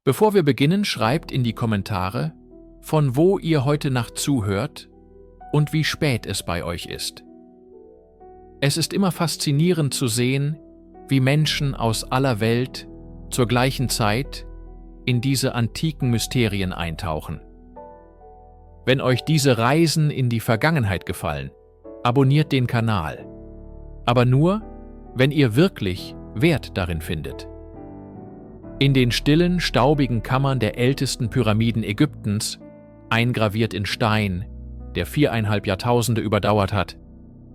Bevor wir beginnen, schreibt in die Kommentare, von wo ihr heute Nacht zuhört und wie spät es bei euch ist. Es ist immer faszinierend zu sehen, wie Menschen aus aller Welt zur gleichen Zeit in diese antiken Mysterien eintauchen. Wenn euch diese Reisen in die Vergangenheit gefallen, abonniert den Kanal. Aber nur, wenn ihr wirklich Wert darin findet. In den stillen, staubigen Kammern der ältesten Pyramiden Ägyptens, eingraviert in Stein, der 4,5 Jahrtausende überdauert hat,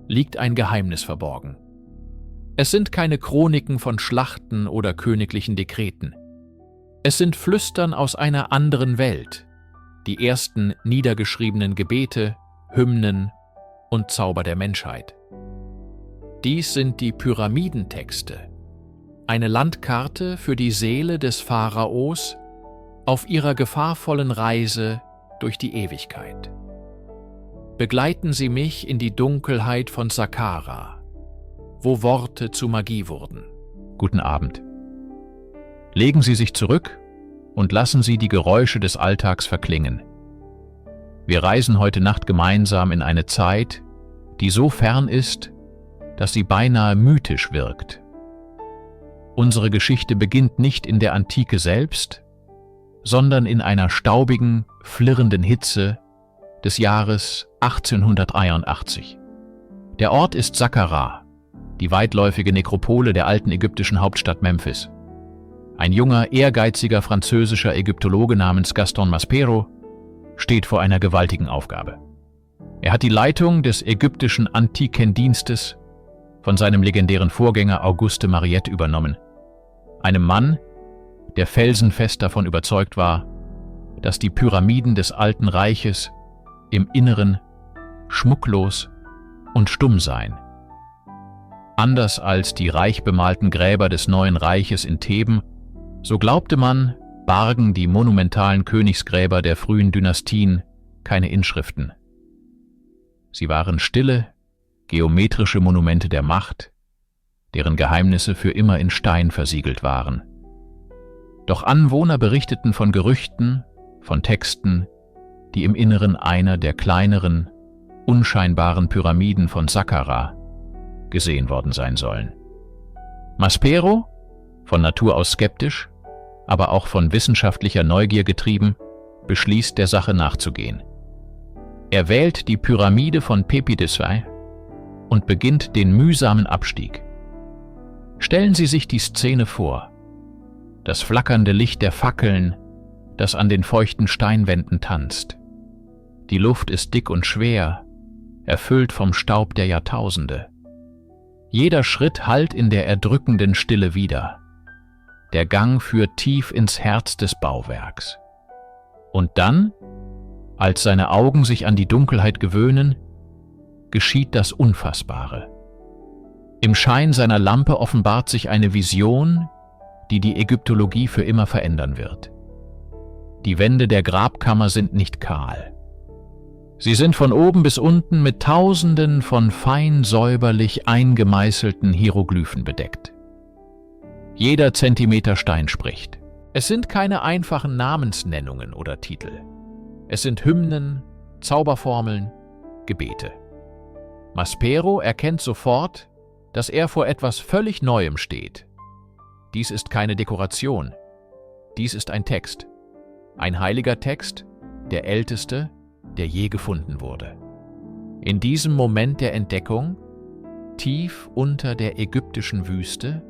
liegt ein Geheimnis verborgen. Es sind keine Chroniken von Schlachten oder königlichen Dekreten. Es sind Flüstern aus einer anderen Welt, die ersten niedergeschriebenen Gebete, Hymnen und Zauber der Menschheit. Dies sind die Pyramidentexte, eine Landkarte für die Seele des Pharaos auf ihrer gefahrvollen Reise durch die Ewigkeit. Begleiten Sie mich in die Dunkelheit von Saqqara, wo Worte zu Magie wurden. Guten Abend. Legen Sie sich zurück und lassen Sie die Geräusche des Alltags verklingen. Wir reisen heute Nacht gemeinsam in eine Zeit, die so fern ist, dass sie beinahe mythisch wirkt. Unsere Geschichte beginnt nicht in der Antike selbst, sondern in einer staubigen, flirrenden Hitze des Jahres 1883. Der Ort ist Saqqara, die weitläufige Nekropole der alten ägyptischen Hauptstadt Memphis. Ein junger, ehrgeiziger französischer Ägyptologe namens Gaston Maspero steht vor einer gewaltigen Aufgabe. Er hat die Leitung des ägyptischen Antikendienstes von seinem legendären Vorgänger Auguste Mariette übernommen, einem Mann, der felsenfest davon überzeugt war, dass die Pyramiden des Alten Reiches im Inneren schmucklos und stumm seien. Anders als die reich bemalten Gräber des Neuen Reiches in Theben, so glaubte man, bargen die monumentalen Königsgräber der frühen Dynastien keine Inschriften. Sie waren stille, geometrische Monumente der Macht, deren Geheimnisse für immer in Stein versiegelt waren. Doch Anwohner berichteten von Gerüchten, von Texten, die im Inneren einer der kleineren, unscheinbaren Pyramiden von Saqqara gesehen worden sein sollen. Maspero, von Natur aus skeptisch, aber auch von wissenschaftlicher Neugier getrieben, beschließt, der Sache nachzugehen. Er wählt die Pyramide von Pepi de Suez und beginnt den mühsamen Abstieg. Stellen Sie sich die Szene vor. Das flackernde Licht der Fackeln, das an den feuchten Steinwänden tanzt. Die Luft ist dick und schwer, erfüllt vom Staub der Jahrtausende. Jeder Schritt hallt in der erdrückenden Stille wider. Der Gang führt tief ins Herz des Bauwerks. Und dann, als seine Augen sich an die Dunkelheit gewöhnen, geschieht das Unfassbare. Im Schein seiner Lampe offenbart sich eine Vision, die die Ägyptologie für immer verändern wird. Die Wände der Grabkammer sind nicht kahl. Sie sind von oben bis unten mit Tausenden von fein säuberlich eingemeißelten Hieroglyphen bedeckt. Jeder Zentimeter Stein spricht. Es sind keine einfachen Namensnennungen oder Titel. Es sind Hymnen, Zauberformeln, Gebete. Maspero erkennt sofort, dass er vor etwas völlig Neuem steht. Dies ist keine Dekoration. Dies ist ein Text. Ein heiliger Text, der älteste, der je gefunden wurde. In diesem Moment der Entdeckung, tief unter der ägyptischen Wüste,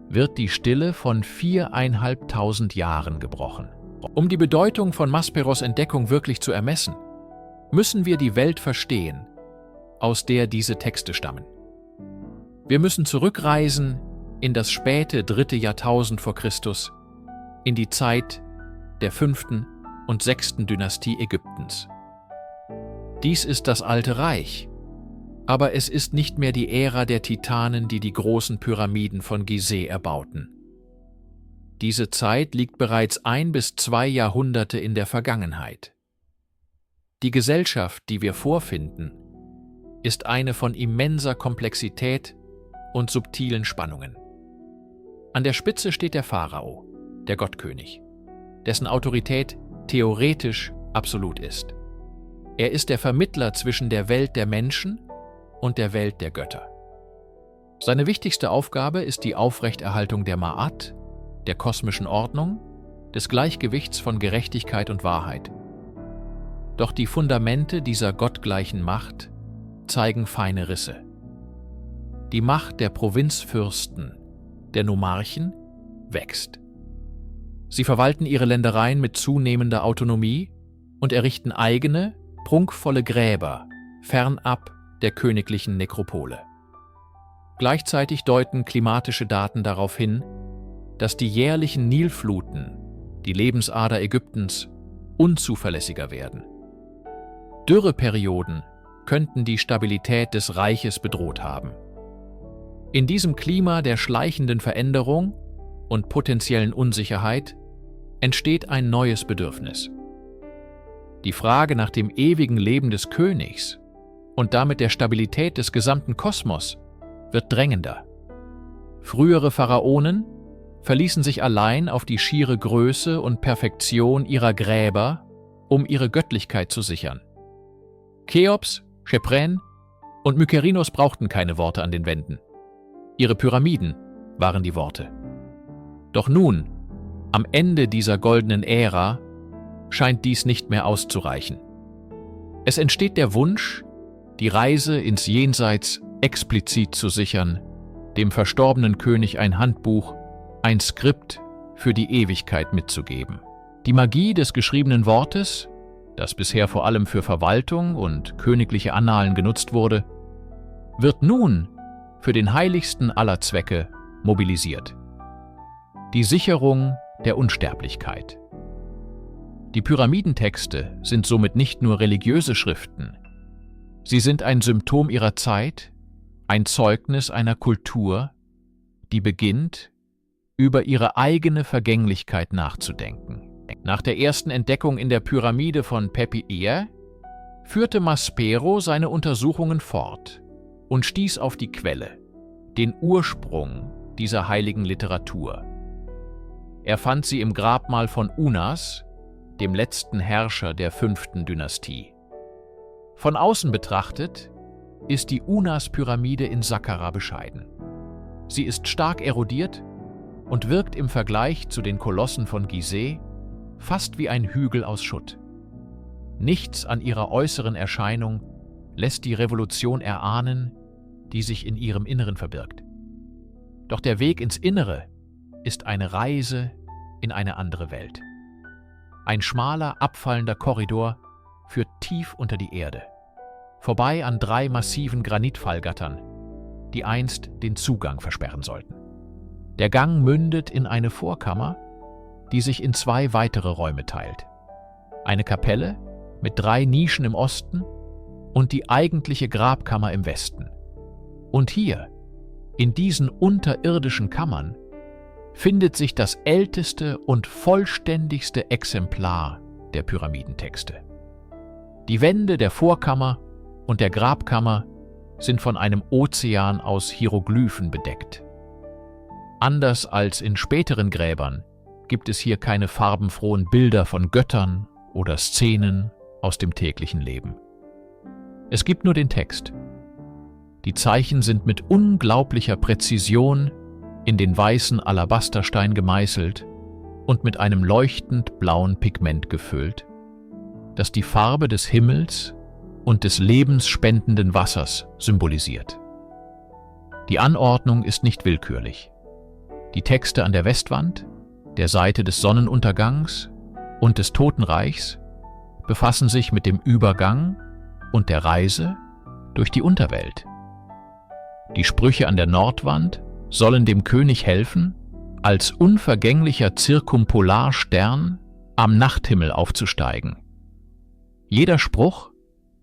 wird die Stille von 4.500 Jahren gebrochen. Um die Bedeutung von Masperos Entdeckung wirklich zu ermessen, müssen wir die Welt verstehen, aus der diese Texte stammen. Wir müssen zurückreisen in das späte 3. Jahrtausend vor Christus, in die Zeit der 5. und 6. Dynastie Ägyptens. Dies ist das Alte Reich, aber es ist nicht mehr die Ära der Titanen, die die großen Pyramiden von Gizeh erbauten. Diese Zeit liegt bereits 1 bis 2 Jahrhunderte in der Vergangenheit. Die Gesellschaft, die wir vorfinden, ist eine von immenser Komplexität und subtilen Spannungen. An der Spitze steht der Pharao, der Gottkönig. dessen Autorität theoretisch absolut ist. Er ist der Vermittler zwischen der Welt der Menschen und der Welt der Götter. Seine wichtigste Aufgabe ist die Aufrechterhaltung der Ma'at, der kosmischen Ordnung, des Gleichgewichts von Gerechtigkeit und Wahrheit. Doch die Fundamente dieser gottgleichen Macht zeigen feine Risse. Die Macht der Provinzfürsten, der Nomarchen, wächst. Sie verwalten ihre Ländereien mit zunehmender Autonomie und errichten eigene, prunkvolle Gräber fernab der königlichen Nekropole. Gleichzeitig deuten klimatische Daten darauf hin, dass die jährlichen Nilfluten, die Lebensader Ägyptens, unzuverlässiger werden. Dürreperioden könnten die Stabilität des Reiches bedroht haben. In diesem Klima der schleichenden Veränderung und potenziellen Unsicherheit entsteht ein neues Bedürfnis. Die Frage nach dem ewigen Leben des Königs und damit der Stabilität des gesamten Kosmos wird drängender. Frühere Pharaonen verließen sich allein auf die schiere Größe und Perfektion ihrer Gräber, um ihre Göttlichkeit zu sichern. Cheops, Chephren und Mykerinos brauchten keine Worte an den Wänden. Ihre Pyramiden waren die Worte. Doch nun, am Ende dieser goldenen Ära, scheint dies nicht mehr auszureichen. Es entsteht der Wunsch, die Reise ins Jenseits explizit zu sichern, dem verstorbenen König ein Handbuch, ein Skript für die Ewigkeit mitzugeben. Die Magie des geschriebenen Wortes, das bisher vor allem für Verwaltung und königliche Annalen genutzt wurde, wird nun für den heiligsten aller Zwecke mobilisiert. Die Sicherung der Unsterblichkeit. Die Pyramidentexte sind somit nicht nur religiöse Schriften. Sie sind ein Symptom ihrer Zeit, ein Zeugnis einer Kultur, die beginnt, über ihre eigene Vergänglichkeit nachzudenken. Nach der ersten Entdeckung in der Pyramide von Pepi-Ia führte Maspero seine Untersuchungen fort und stieß auf die Quelle, den Ursprung dieser heiligen Literatur. Er fand sie im Grabmal von Unas, dem letzten Herrscher der 5. Dynastie. Von außen betrachtet ist die Unas-Pyramide in Saqqara bescheiden. Sie ist stark erodiert und wirkt im Vergleich zu den Kolossen von Gizeh fast wie ein Hügel aus Schutt. Nichts an ihrer äußeren Erscheinung lässt die Revolution erahnen, die sich in ihrem Inneren verbirgt. Doch der Weg ins Innere ist eine Reise in eine andere Welt. Ein schmaler, abfallender Korridor führt tief unter die Erde, vorbei an 3 massiven Granitfallgattern, die einst den Zugang versperren sollten. Der Gang mündet in eine Vorkammer, die sich in 2 weitere Räume teilt. Eine Kapelle mit 3 Nischen im Osten und die eigentliche Grabkammer im Westen. Und hier, in diesen unterirdischen Kammern, findet sich das älteste und vollständigste Exemplar der Pyramidentexte. Die Wände der Vorkammer und der Grabkammer sind von einem Ozean aus Hieroglyphen bedeckt. Anders als in späteren Gräbern gibt es hier keine farbenfrohen Bilder von Göttern oder Szenen aus dem täglichen Leben. Es gibt nur den Text. Die Zeichen sind mit unglaublicher Präzision in den weißen Alabasterstein gemeißelt und mit einem leuchtend blauen Pigment gefüllt, das die Farbe des Himmels und des lebensspendenden Wassers symbolisiert. Die Anordnung ist nicht willkürlich. Die Texte an der Westwand, der Seite des Sonnenuntergangs und des Totenreichs befassen sich mit dem Übergang und der Reise durch die Unterwelt. Die Sprüche an der Nordwand sollen dem König helfen, als unvergänglicher Zirkumpolarstern am Nachthimmel aufzusteigen. Jeder Spruch,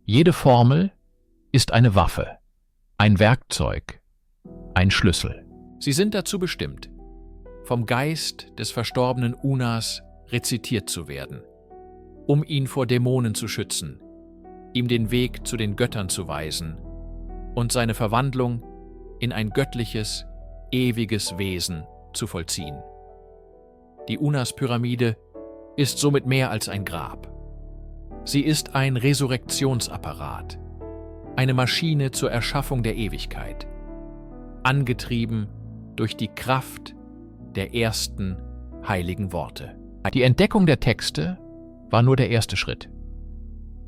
jede Formel ist eine Waffe, ein Werkzeug, ein Schlüssel. Sie sind dazu bestimmt, vom Geist des verstorbenen Unas rezitiert zu werden, um ihn vor Dämonen zu schützen, ihm den Weg zu den Göttern zu weisen und seine Verwandlung in ein göttliches, ewiges Wesen zu vollziehen. Die Unas-Pyramide ist somit mehr als ein Grab. Sie ist ein Resurrektionsapparat, eine Maschine zur Erschaffung der Ewigkeit, angetrieben durch die Kraft der ersten heiligen Worte. Die Entdeckung der Texte war nur der erste Schritt.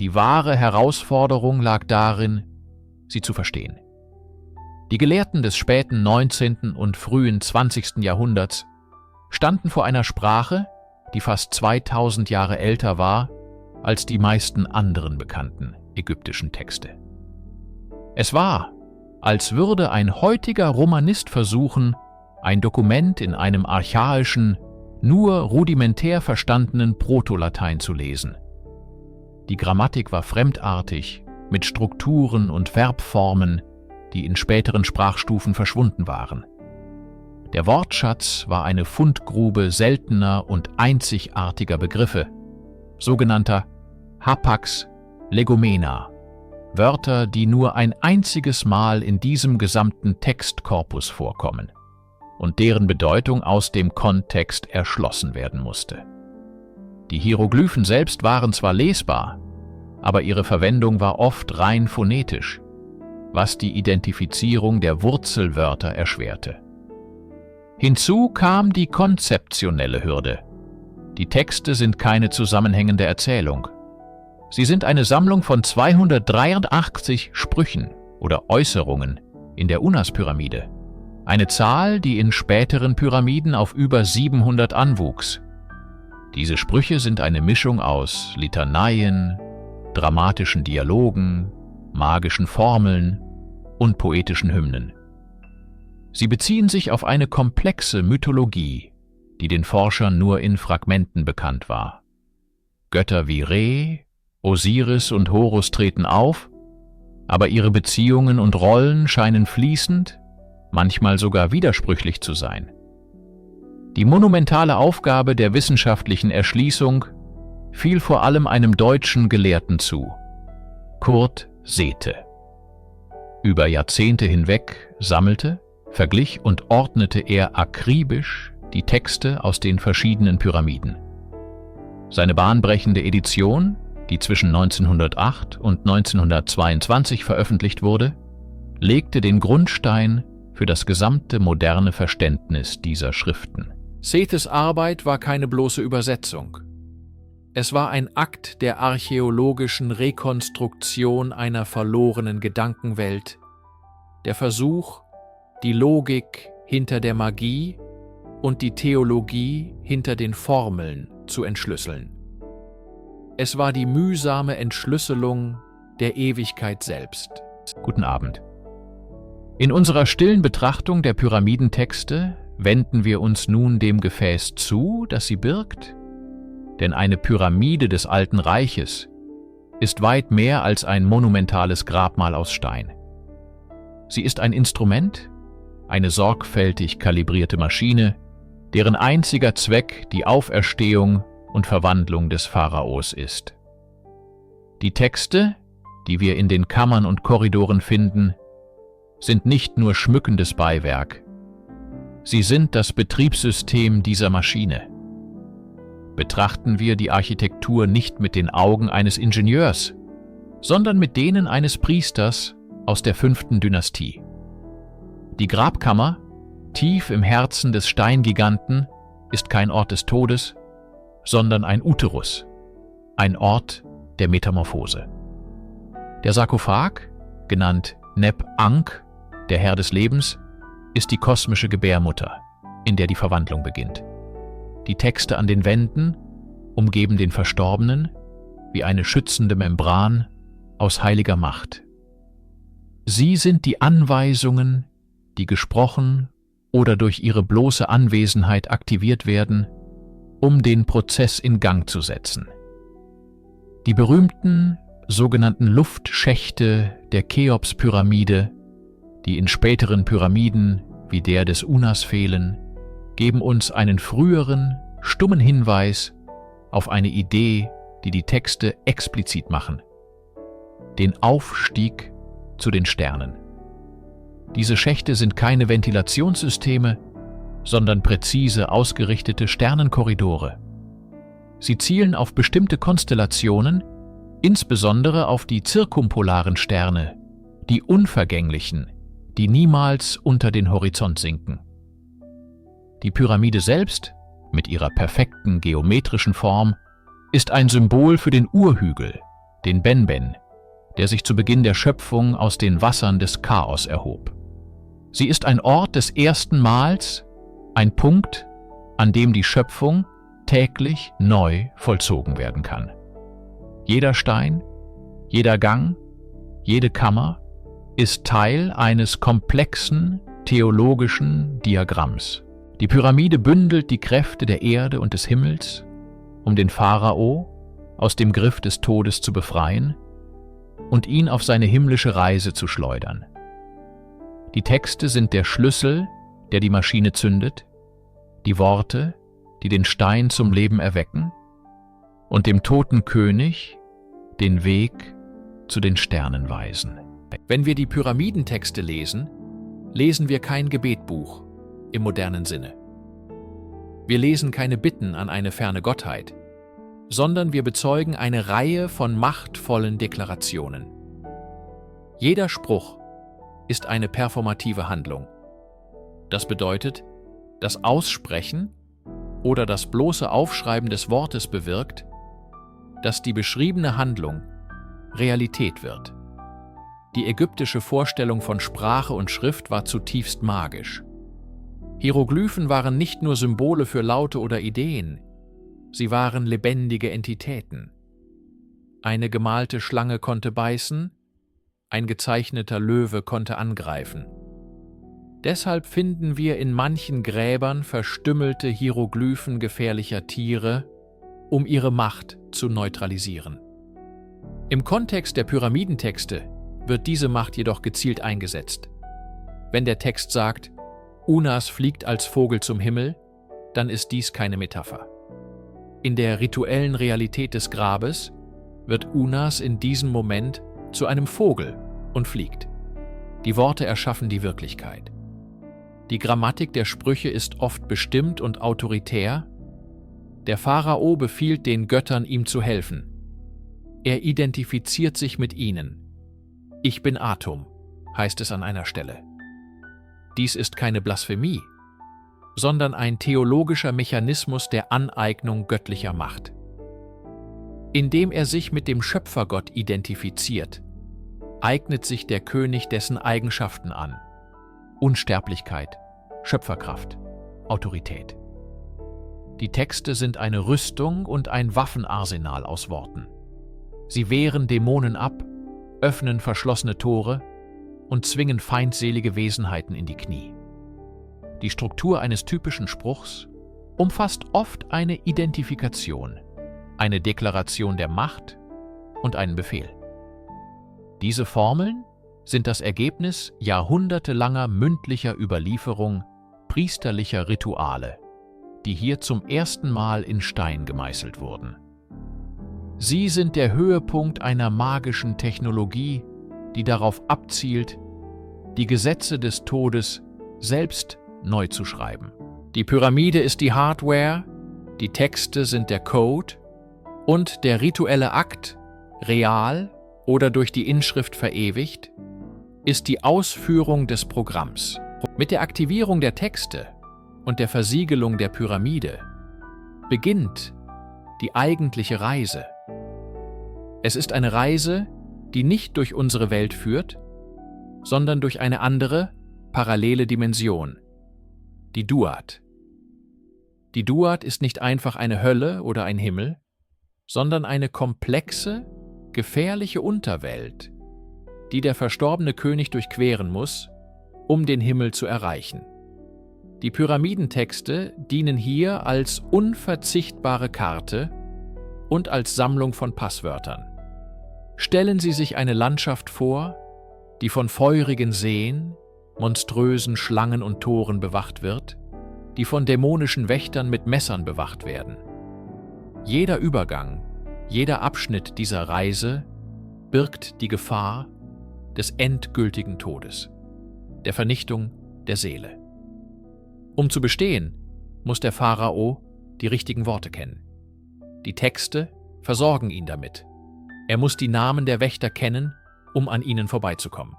Die wahre Herausforderung lag darin, sie zu verstehen. Die Gelehrten des späten 19. und frühen 20. Jahrhunderts standen vor einer Sprache, die fast 2000 Jahre älter war als die meisten anderen bekannten ägyptischen Texte. Es war, als würde ein heutiger Romanist versuchen, ein Dokument in einem archaischen, nur rudimentär verstandenen Protolatein zu lesen. Die Grammatik war fremdartig, mit Strukturen und Verbformen, die in späteren Sprachstufen verschwunden waren. Der Wortschatz war eine Fundgrube seltener und einzigartiger Begriffe, sogenannter Hapax Legomena, Wörter, die nur ein einziges Mal in diesem gesamten Textkorpus vorkommen und deren Bedeutung aus dem Kontext erschlossen werden musste. Die Hieroglyphen selbst waren zwar lesbar, aber ihre Verwendung war oft rein phonetisch, was die Identifizierung der Wurzelwörter erschwerte. Hinzu kam die konzeptionelle Hürde. Die Texte sind keine zusammenhängende Erzählung. Sie sind eine Sammlung von 283 Sprüchen oder Äußerungen in der Unas-Pyramide, eine Zahl, die in späteren Pyramiden auf über 700 anwuchs. Diese Sprüche sind eine Mischung aus Litaneien, dramatischen Dialogen, magischen Formeln und poetischen Hymnen. Sie beziehen sich auf eine komplexe Mythologie, die den Forschern nur in Fragmenten bekannt war. Götter wie Re, Osiris und Horus treten auf, aber ihre Beziehungen und Rollen scheinen fließend, manchmal sogar widersprüchlich zu sein. Die monumentale Aufgabe der wissenschaftlichen Erschließung fiel vor allem einem deutschen Gelehrten zu, Kurt Sethe. Über Jahrzehnte hinweg sammelte, verglich und ordnete er akribisch die Texte aus den verschiedenen Pyramiden. Seine bahnbrechende Edition, die zwischen 1908 und 1922 veröffentlicht wurde, legte den Grundstein für das gesamte moderne Verständnis dieser Schriften. Sethes Arbeit war keine bloße Übersetzung. Es war ein Akt der archäologischen Rekonstruktion einer verlorenen Gedankenwelt, der Versuch, die Logik hinter der Magie und die Theologie hinter den Formeln zu entschlüsseln. Es war die mühsame Entschlüsselung der Ewigkeit selbst. Guten Abend. In unserer stillen Betrachtung der Pyramidentexte wenden wir uns nun dem Gefäß zu, das sie birgt, denn eine Pyramide des Alten Reiches ist weit mehr als ein monumentales Grabmal aus Stein. Sie ist ein Instrument, eine sorgfältig kalibrierte Maschine, deren einziger Zweck die Auferstehung und Verwandlung des Pharaos ist. Die Texte, die wir in den Kammern und Korridoren finden, sind nicht nur schmückendes Beiwerk. Sie sind das Betriebssystem dieser Maschine. Betrachten wir die Architektur nicht mit den Augen eines Ingenieurs, sondern mit denen eines Priesters aus der 5. Dynastie. Die Grabkammer, tief im Herzen des Steingiganten, ist kein Ort des Todes, sondern ein Uterus, ein Ort der Metamorphose. Der Sarkophag, genannt Neb-Ankh, der Herr des Lebens, ist die kosmische Gebärmutter, in der die Verwandlung beginnt. Die Texte an den Wänden umgeben den Verstorbenen wie eine schützende Membran aus heiliger Macht. Sie sind die Anweisungen, die gesprochen oder durch ihre bloße Anwesenheit aktiviert werden, um den Prozess in Gang zu setzen. Die berühmten sogenannten Luftschächte der Cheops-Pyramide, die in späteren Pyramiden wie der des Unas fehlen, geben uns einen früheren, stummen Hinweis auf eine Idee, die die Texte explizit machen: den Aufstieg zu den Sternen. Diese Schächte sind keine Ventilationssysteme, sondern präzise ausgerichtete Sternenkorridore. Sie zielen auf bestimmte Konstellationen, insbesondere auf die zirkumpolaren Sterne, die unvergänglichen, die niemals unter den Horizont sinken. Die Pyramide selbst, mit ihrer perfekten geometrischen Form, ist ein Symbol für den Urhügel, den Benben, der sich zu Beginn der Schöpfung aus den Wassern des Chaos erhob. Sie ist ein Ort des ersten Mals, ein Punkt, an dem die Schöpfung täglich neu vollzogen werden kann. Jeder Stein, jeder Gang, jede Kammer ist Teil eines komplexen theologischen Diagramms. Die Pyramide bündelt die Kräfte der Erde und des Himmels, um den Pharao aus dem Griff des Todes zu befreien und ihn auf seine himmlische Reise zu schleudern. Die Texte sind der Schlüssel, der die Maschine zündet, die Worte, die den Stein zum Leben erwecken und dem toten König den Weg zu den Sternen weisen. Wenn wir die Pyramidentexte lesen, lesen wir kein Gebetbuch im modernen Sinne. Wir lesen keine Bitten an eine ferne Gottheit, sondern wir bezeugen eine Reihe von machtvollen Deklarationen. Jeder Spruch ist eine performative Handlung. Das bedeutet, das Aussprechen oder das bloße Aufschreiben des Wortes bewirkt, dass die beschriebene Handlung Realität wird. Die ägyptische Vorstellung von Sprache und Schrift war zutiefst magisch. Hieroglyphen waren nicht nur Symbole für Laute oder Ideen, sie waren lebendige Entitäten. Eine gemalte Schlange konnte beißen, ein gezeichneter Löwe konnte angreifen. Deshalb finden wir in manchen Gräbern verstümmelte Hieroglyphen gefährlicher Tiere, um ihre Macht zu neutralisieren. Im Kontext der Pyramidentexte wird diese Macht jedoch gezielt eingesetzt. Wenn der Text sagt, Unas fliegt als Vogel zum Himmel, dann ist dies keine Metapher. In der rituellen Realität des Grabes wird Unas in diesem Moment zu einem Vogel und fliegt. Die Worte erschaffen die Wirklichkeit. Die Grammatik der Sprüche ist oft bestimmt und autoritär. Der Pharao befiehlt den Göttern, ihm zu helfen. Er identifiziert sich mit ihnen. Ich bin Atum, heißt es an einer Stelle. Dies ist keine Blasphemie, sondern ein theologischer Mechanismus der Aneignung göttlicher Macht. Indem er sich mit dem Schöpfergott identifiziert, eignet sich der König dessen Eigenschaften an: Unsterblichkeit, Schöpferkraft, Autorität. Die Texte sind eine Rüstung und ein Waffenarsenal aus Worten. Sie wehren Dämonen ab, öffnen verschlossene Tore und zwingen feindselige Wesenheiten in die Knie. Die Struktur eines typischen Spruchs umfasst oft eine Identifikation, eine Deklaration der Macht und einen Befehl. Diese Formeln sind das Ergebnis jahrhundertelanger mündlicher Überlieferung priesterlicher Rituale, die hier zum ersten Mal in Stein gemeißelt wurden. Sie sind der Höhepunkt einer magischen Technologie, die darauf abzielt, die Gesetze des Todes selbst neu zu schreiben. Die Pyramide ist die Hardware, die Texte sind der Code und der rituelle Akt, real oder durch die Inschrift verewigt, ist die Ausführung des Programms. Mit der Aktivierung der Texte und der Versiegelung der Pyramide beginnt die eigentliche Reise. Es ist eine Reise, die nicht durch unsere Welt führt, sondern durch eine andere, parallele Dimension, die Duat. Die Duat ist nicht einfach eine Hölle oder ein Himmel, sondern eine komplexe, gefährliche Unterwelt, die der verstorbene König durchqueren muss, um den Himmel zu erreichen. Die Pyramidentexte dienen hier als unverzichtbare Karte und als Sammlung von Passwörtern. Stellen Sie sich eine Landschaft vor, die von feurigen Seen, monströsen Schlangen und Toren bewacht wird, die von dämonischen Wächtern mit Messern bewacht werden. Jeder Übergang, jeder Abschnitt dieser Reise birgt die Gefahr des endgültigen Todes, der Vernichtung der Seele. Um zu bestehen, muss der Pharao die richtigen Worte kennen. Die Texte versorgen ihn damit. Er muss die Namen der Wächter kennen, um an ihnen vorbeizukommen.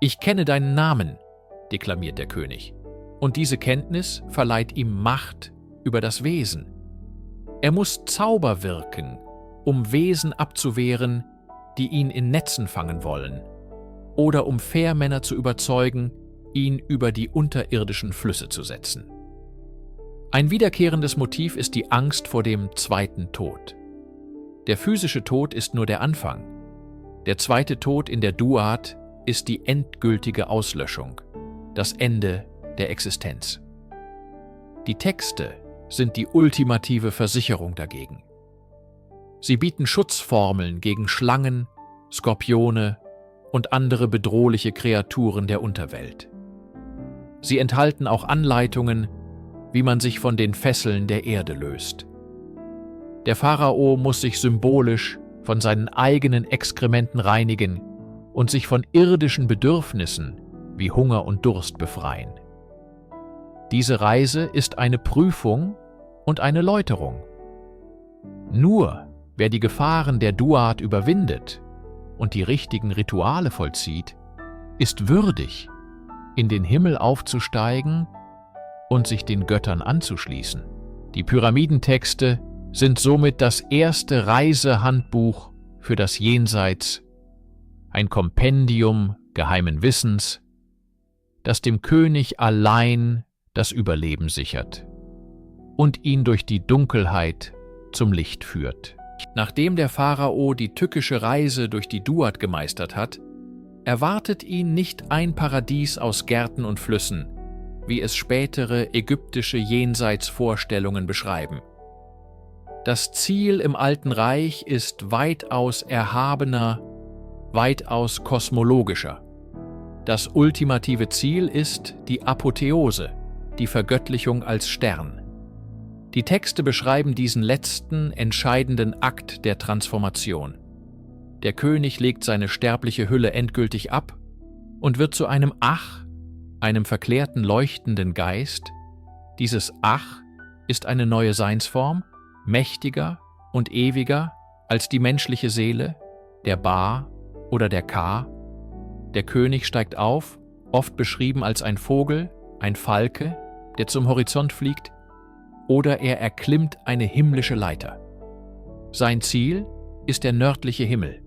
»Ich kenne deinen Namen«, deklamiert der König, und diese Kenntnis verleiht ihm Macht über das Wesen. Er muss Zauber wirken, um Wesen abzuwehren, die ihn in Netzen fangen wollen, oder um Fährmänner zu überzeugen, ihn über die unterirdischen Flüsse zu setzen. Ein wiederkehrendes Motiv ist die Angst vor dem zweiten Tod. Der physische Tod ist nur der Anfang. Der zweite Tod in der Duat ist die endgültige Auslöschung, das Ende der Existenz. Die Texte sind die ultimative Versicherung dagegen. Sie bieten Schutzformeln gegen Schlangen, Skorpione und andere bedrohliche Kreaturen der Unterwelt. Sie enthalten auch Anleitungen, wie man sich von den Fesseln der Erde löst. Der Pharao muss sich symbolisch von seinen eigenen Exkrementen reinigen und sich von irdischen Bedürfnissen wie Hunger und Durst befreien. Diese Reise ist eine Prüfung und eine Läuterung. Nur wer die Gefahren der Duat überwindet und die richtigen Rituale vollzieht, ist würdig, in den Himmel aufzusteigen und sich den Göttern anzuschließen. Die Pyramidentexte sind somit das erste Reisehandbuch für das Jenseits, ein Kompendium geheimen Wissens, das dem König allein das Überleben sichert und ihn durch die Dunkelheit zum Licht führt. Nachdem der Pharao die tückische Reise durch die Duat gemeistert hat, erwartet ihn nicht ein Paradies aus Gärten und Flüssen, wie es spätere ägyptische Jenseitsvorstellungen beschreiben. Das Ziel im Alten Reich ist weitaus erhabener, weitaus kosmologischer. Das ultimative Ziel ist die Apotheose, die Vergöttlichung als Stern. Die Texte beschreiben diesen letzten, entscheidenden Akt der Transformation. Der König legt seine sterbliche Hülle endgültig ab und wird zu einem Ach, einem verklärten, leuchtenden Geist. Dieses Ach ist eine neue Seinsform, mächtiger und ewiger als die menschliche Seele, der Ba oder der Ka. Der König steigt auf, oft beschrieben als ein Vogel, ein Falke, der zum Horizont fliegt, oder er erklimmt eine himmlische Leiter. Sein Ziel ist der nördliche Himmel,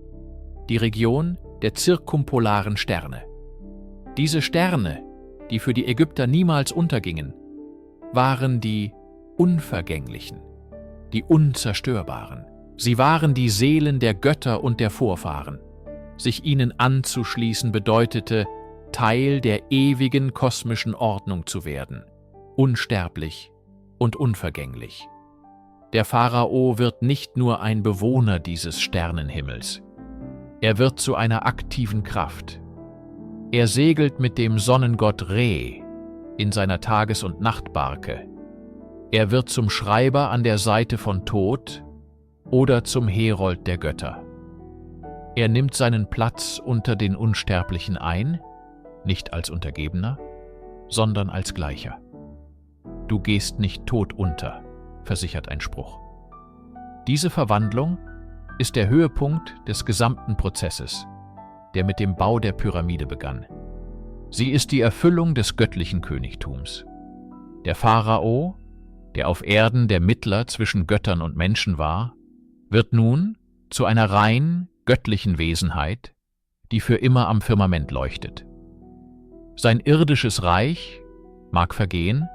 die Region der zirkumpolaren Sterne. Diese Sterne, die für die Ägypter niemals untergingen, waren die Unvergänglichen, die Unzerstörbaren. Sie waren die Seelen der Götter und der Vorfahren. Sich ihnen anzuschließen bedeutete, Teil der ewigen kosmischen Ordnung zu werden, unsterblich und unvergänglich. Der Pharao wird nicht nur ein Bewohner dieses Sternenhimmels. Er wird zu einer aktiven Kraft. Er segelt mit dem Sonnengott Re in seiner Tages- und Nachtbarke. Er wird zum Schreiber an der Seite von Tod oder zum Herold der Götter. Er nimmt seinen Platz unter den Unsterblichen ein, nicht als Untergebener, sondern als Gleicher. Du gehst nicht tot unter, versichert ein Spruch. Diese Verwandlung ist der Höhepunkt des gesamten Prozesses, der mit dem Bau der Pyramide begann. Sie ist die Erfüllung des göttlichen Königtums. Der Pharao, der auf Erden der Mittler zwischen Göttern und Menschen war, wird nun zu einer rein göttlichen Wesenheit, die für immer am Firmament leuchtet. Sein irdisches Reich mag vergehen,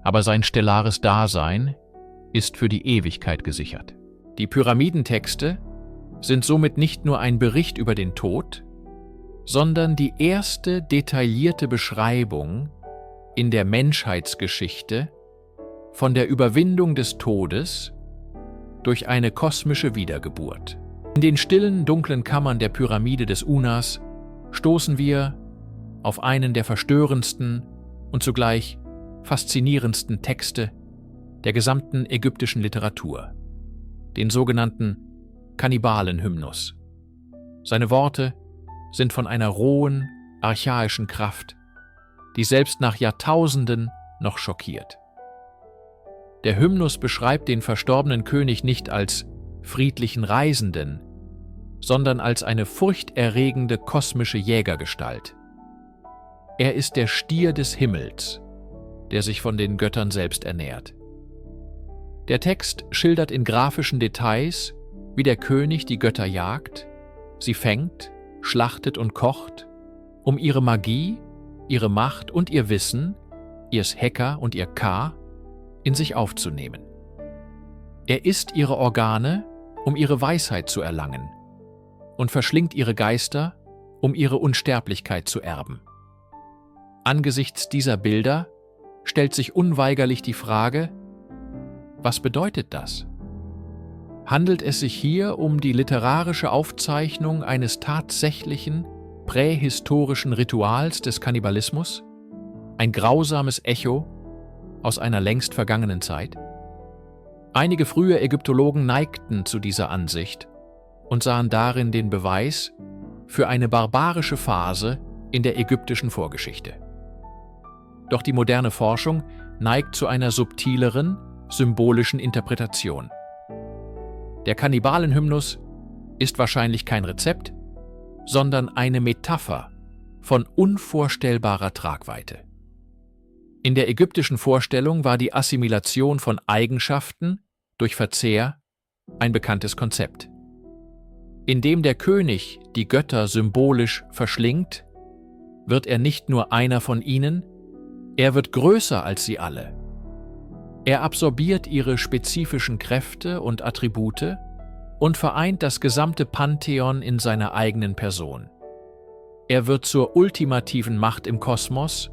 aber sein stellares Dasein ist für die Ewigkeit gesichert. Die Pyramidentexte sind somit nicht nur ein Bericht über den Tod, sondern die erste detaillierte Beschreibung in der Menschheitsgeschichte von der Überwindung des Todes durch eine kosmische Wiedergeburt. In den stillen, dunklen Kammern der Pyramide des Unas stoßen wir auf einen der verstörendsten und zugleich faszinierendsten Texte der gesamten ägyptischen Literatur, den sogenannten Kannibalen-Hymnus. Seine Worte sind von einer rohen, archaischen Kraft, die selbst nach Jahrtausenden noch schockiert. Der Hymnus beschreibt den verstorbenen König nicht als friedlichen Reisenden, sondern als eine furchterregende kosmische Jägergestalt. Er ist der Stier des Himmels, der sich von den Göttern selbst ernährt. Der Text schildert in grafischen Details, wie der König die Götter jagt, sie fängt, schlachtet und kocht, um ihre Magie, ihre Macht und ihr Wissen, ihrs Heka und ihr Ka, in sich aufzunehmen. Er isst ihre Organe, um ihre Weisheit zu erlangen, und verschlingt ihre Geister, um ihre Unsterblichkeit zu erben. Angesichts dieser Bilder stellt sich unweigerlich die Frage: Was bedeutet das? Handelt es sich hier um die literarische Aufzeichnung eines tatsächlichen, prähistorischen Rituals des Kannibalismus? Ein grausames Echo aus einer längst vergangenen Zeit? Einige frühe Ägyptologen neigten zu dieser Ansicht und sahen darin den Beweis für eine barbarische Phase in der ägyptischen Vorgeschichte. Doch die moderne Forschung neigt zu einer subtileren, symbolischen Interpretation. Der Kannibalenhymnus ist wahrscheinlich kein Rezept, sondern eine Metapher von unvorstellbarer Tragweite. In der ägyptischen Vorstellung war die Assimilation von Eigenschaften durch Verzehr ein bekanntes Konzept. Indem der König die Götter symbolisch verschlingt, wird er nicht nur einer von ihnen, er wird größer als sie alle. Er absorbiert ihre spezifischen Kräfte und Attribute und vereint das gesamte Pantheon in seiner eigenen Person. Er wird zur ultimativen Macht im Kosmos,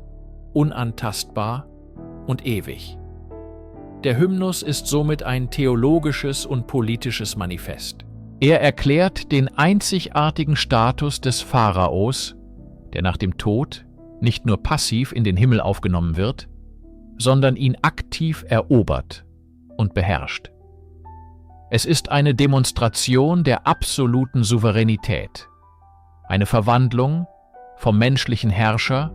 unantastbar und ewig. Der Hymnus ist somit ein theologisches und politisches Manifest. Er erklärt den einzigartigen Status des Pharaos, der nach dem Tod nicht nur passiv in den Himmel aufgenommen wird, sondern ihn aktiv erobert und beherrscht. Es ist eine Demonstration der absoluten Souveränität, eine Verwandlung vom menschlichen Herrscher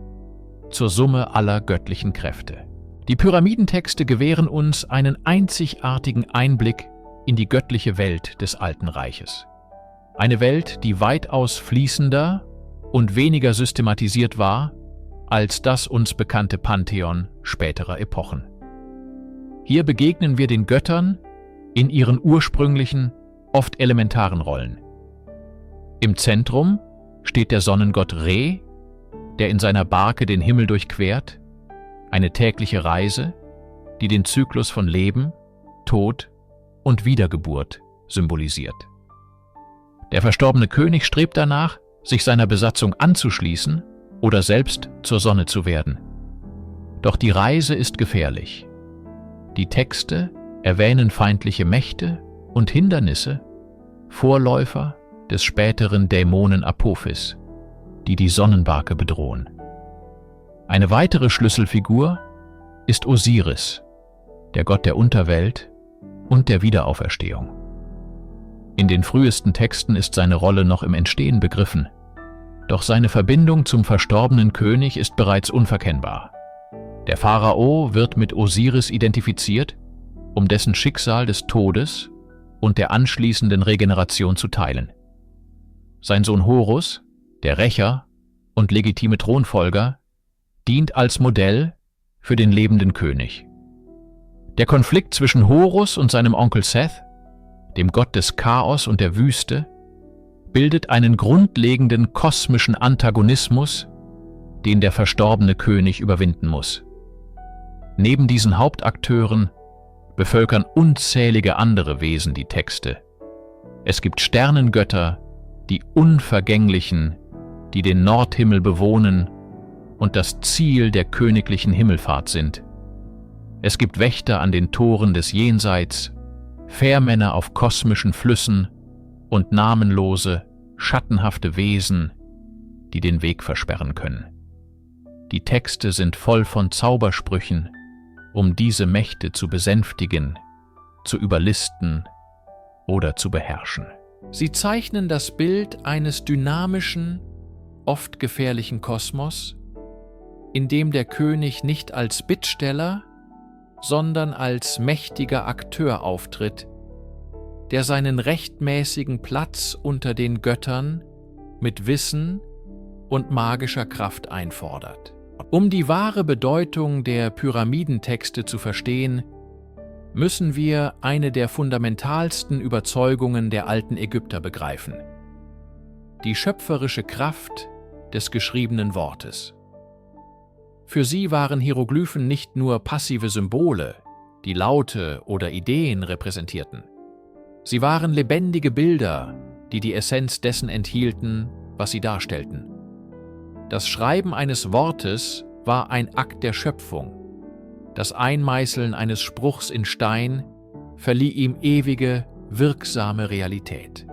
zur Summe aller göttlichen Kräfte. Die Pyramidentexte gewähren uns einen einzigartigen Einblick in die göttliche Welt des Alten Reiches. Eine Welt, die weitaus fließender und weniger systematisiert war als das uns bekannte Pantheon späterer Epochen. Hier begegnen wir den Göttern in ihren ursprünglichen, oft elementaren Rollen. Im Zentrum steht der Sonnengott Re, der in seiner Barke den Himmel durchquert, eine tägliche Reise, die den Zyklus von Leben, Tod und Wiedergeburt symbolisiert. Der verstorbene König strebt danach, sich seiner Besatzung anzuschließen oder selbst zur Sonne zu werden. Doch die Reise ist gefährlich. Die Texte erwähnen feindliche Mächte und Hindernisse, Vorläufer des späteren Dämonen Apophis, die die Sonnenbarke bedrohen. Eine weitere Schlüsselfigur ist Osiris, der Gott der Unterwelt und der Wiederauferstehung. In den frühesten Texten ist seine Rolle noch im Entstehen begriffen, doch seine Verbindung zum verstorbenen König ist bereits unverkennbar. Der Pharao wird mit Osiris identifiziert, um dessen Schicksal des Todes und der anschließenden Regeneration zu teilen. Sein Sohn Horus, der Rächer und legitime Thronfolger, dient als Modell für den lebenden König. Der Konflikt zwischen Horus und seinem Onkel Seth, dem Gott des Chaos und der Wüste, bildet einen grundlegenden kosmischen Antagonismus, den der verstorbene König überwinden muss. Neben diesen Hauptakteuren bevölkern unzählige andere Wesen die Texte. Es gibt Sternengötter, die Unvergänglichen, die den Nordhimmel bewohnen und das Ziel der königlichen Himmelfahrt sind. Es gibt Wächter an den Toren des Jenseits, Fährmänner auf kosmischen Flüssen und namenlose, schattenhafte Wesen, die den Weg versperren können. Die Texte sind voll von Zaubersprüchen, um diese Mächte zu besänftigen, zu überlisten oder zu beherrschen. Sie zeichnen das Bild eines dynamischen, oft gefährlichen Kosmos, in dem der König nicht als Bittsteller, sondern als mächtiger Akteur auftritt, der seinen rechtmäßigen Platz unter den Göttern mit Wissen und magischer Kraft einfordert. Um die wahre Bedeutung der Pyramidentexte zu verstehen, müssen wir eine der fundamentalsten Überzeugungen der alten Ägypter begreifen: die schöpferische Kraft des geschriebenen Wortes. Für sie waren Hieroglyphen nicht nur passive Symbole, die Laute oder Ideen repräsentierten. Sie waren lebendige Bilder, die die Essenz dessen enthielten, was sie darstellten. Das Schreiben eines Wortes war ein Akt der Schöpfung. Das Einmeißeln eines Spruchs in Stein verlieh ihm ewige, wirksame Realität.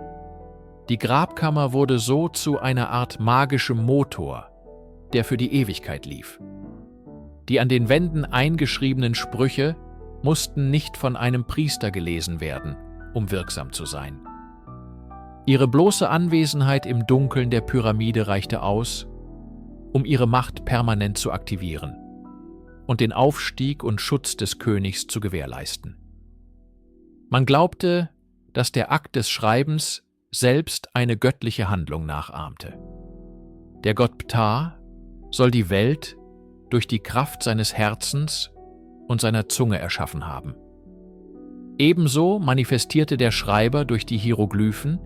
Die Grabkammer wurde so zu einer Art magischem Motor, der für die Ewigkeit lief. Die an den Wänden eingeschriebenen Sprüche mussten nicht von einem Priester gelesen werden, um wirksam zu sein. Ihre bloße Anwesenheit im Dunkeln der Pyramide reichte aus, um ihre Macht permanent zu aktivieren und den Aufstieg und Schutz des Königs zu gewährleisten. Man glaubte, dass der Akt des Schreibens selbst eine göttliche Handlung nachahmte. Der Gott Ptah soll die Welt durch die Kraft seines Herzens und seiner Zunge erschaffen haben. Ebenso manifestierte der Schreiber durch die Hieroglyphen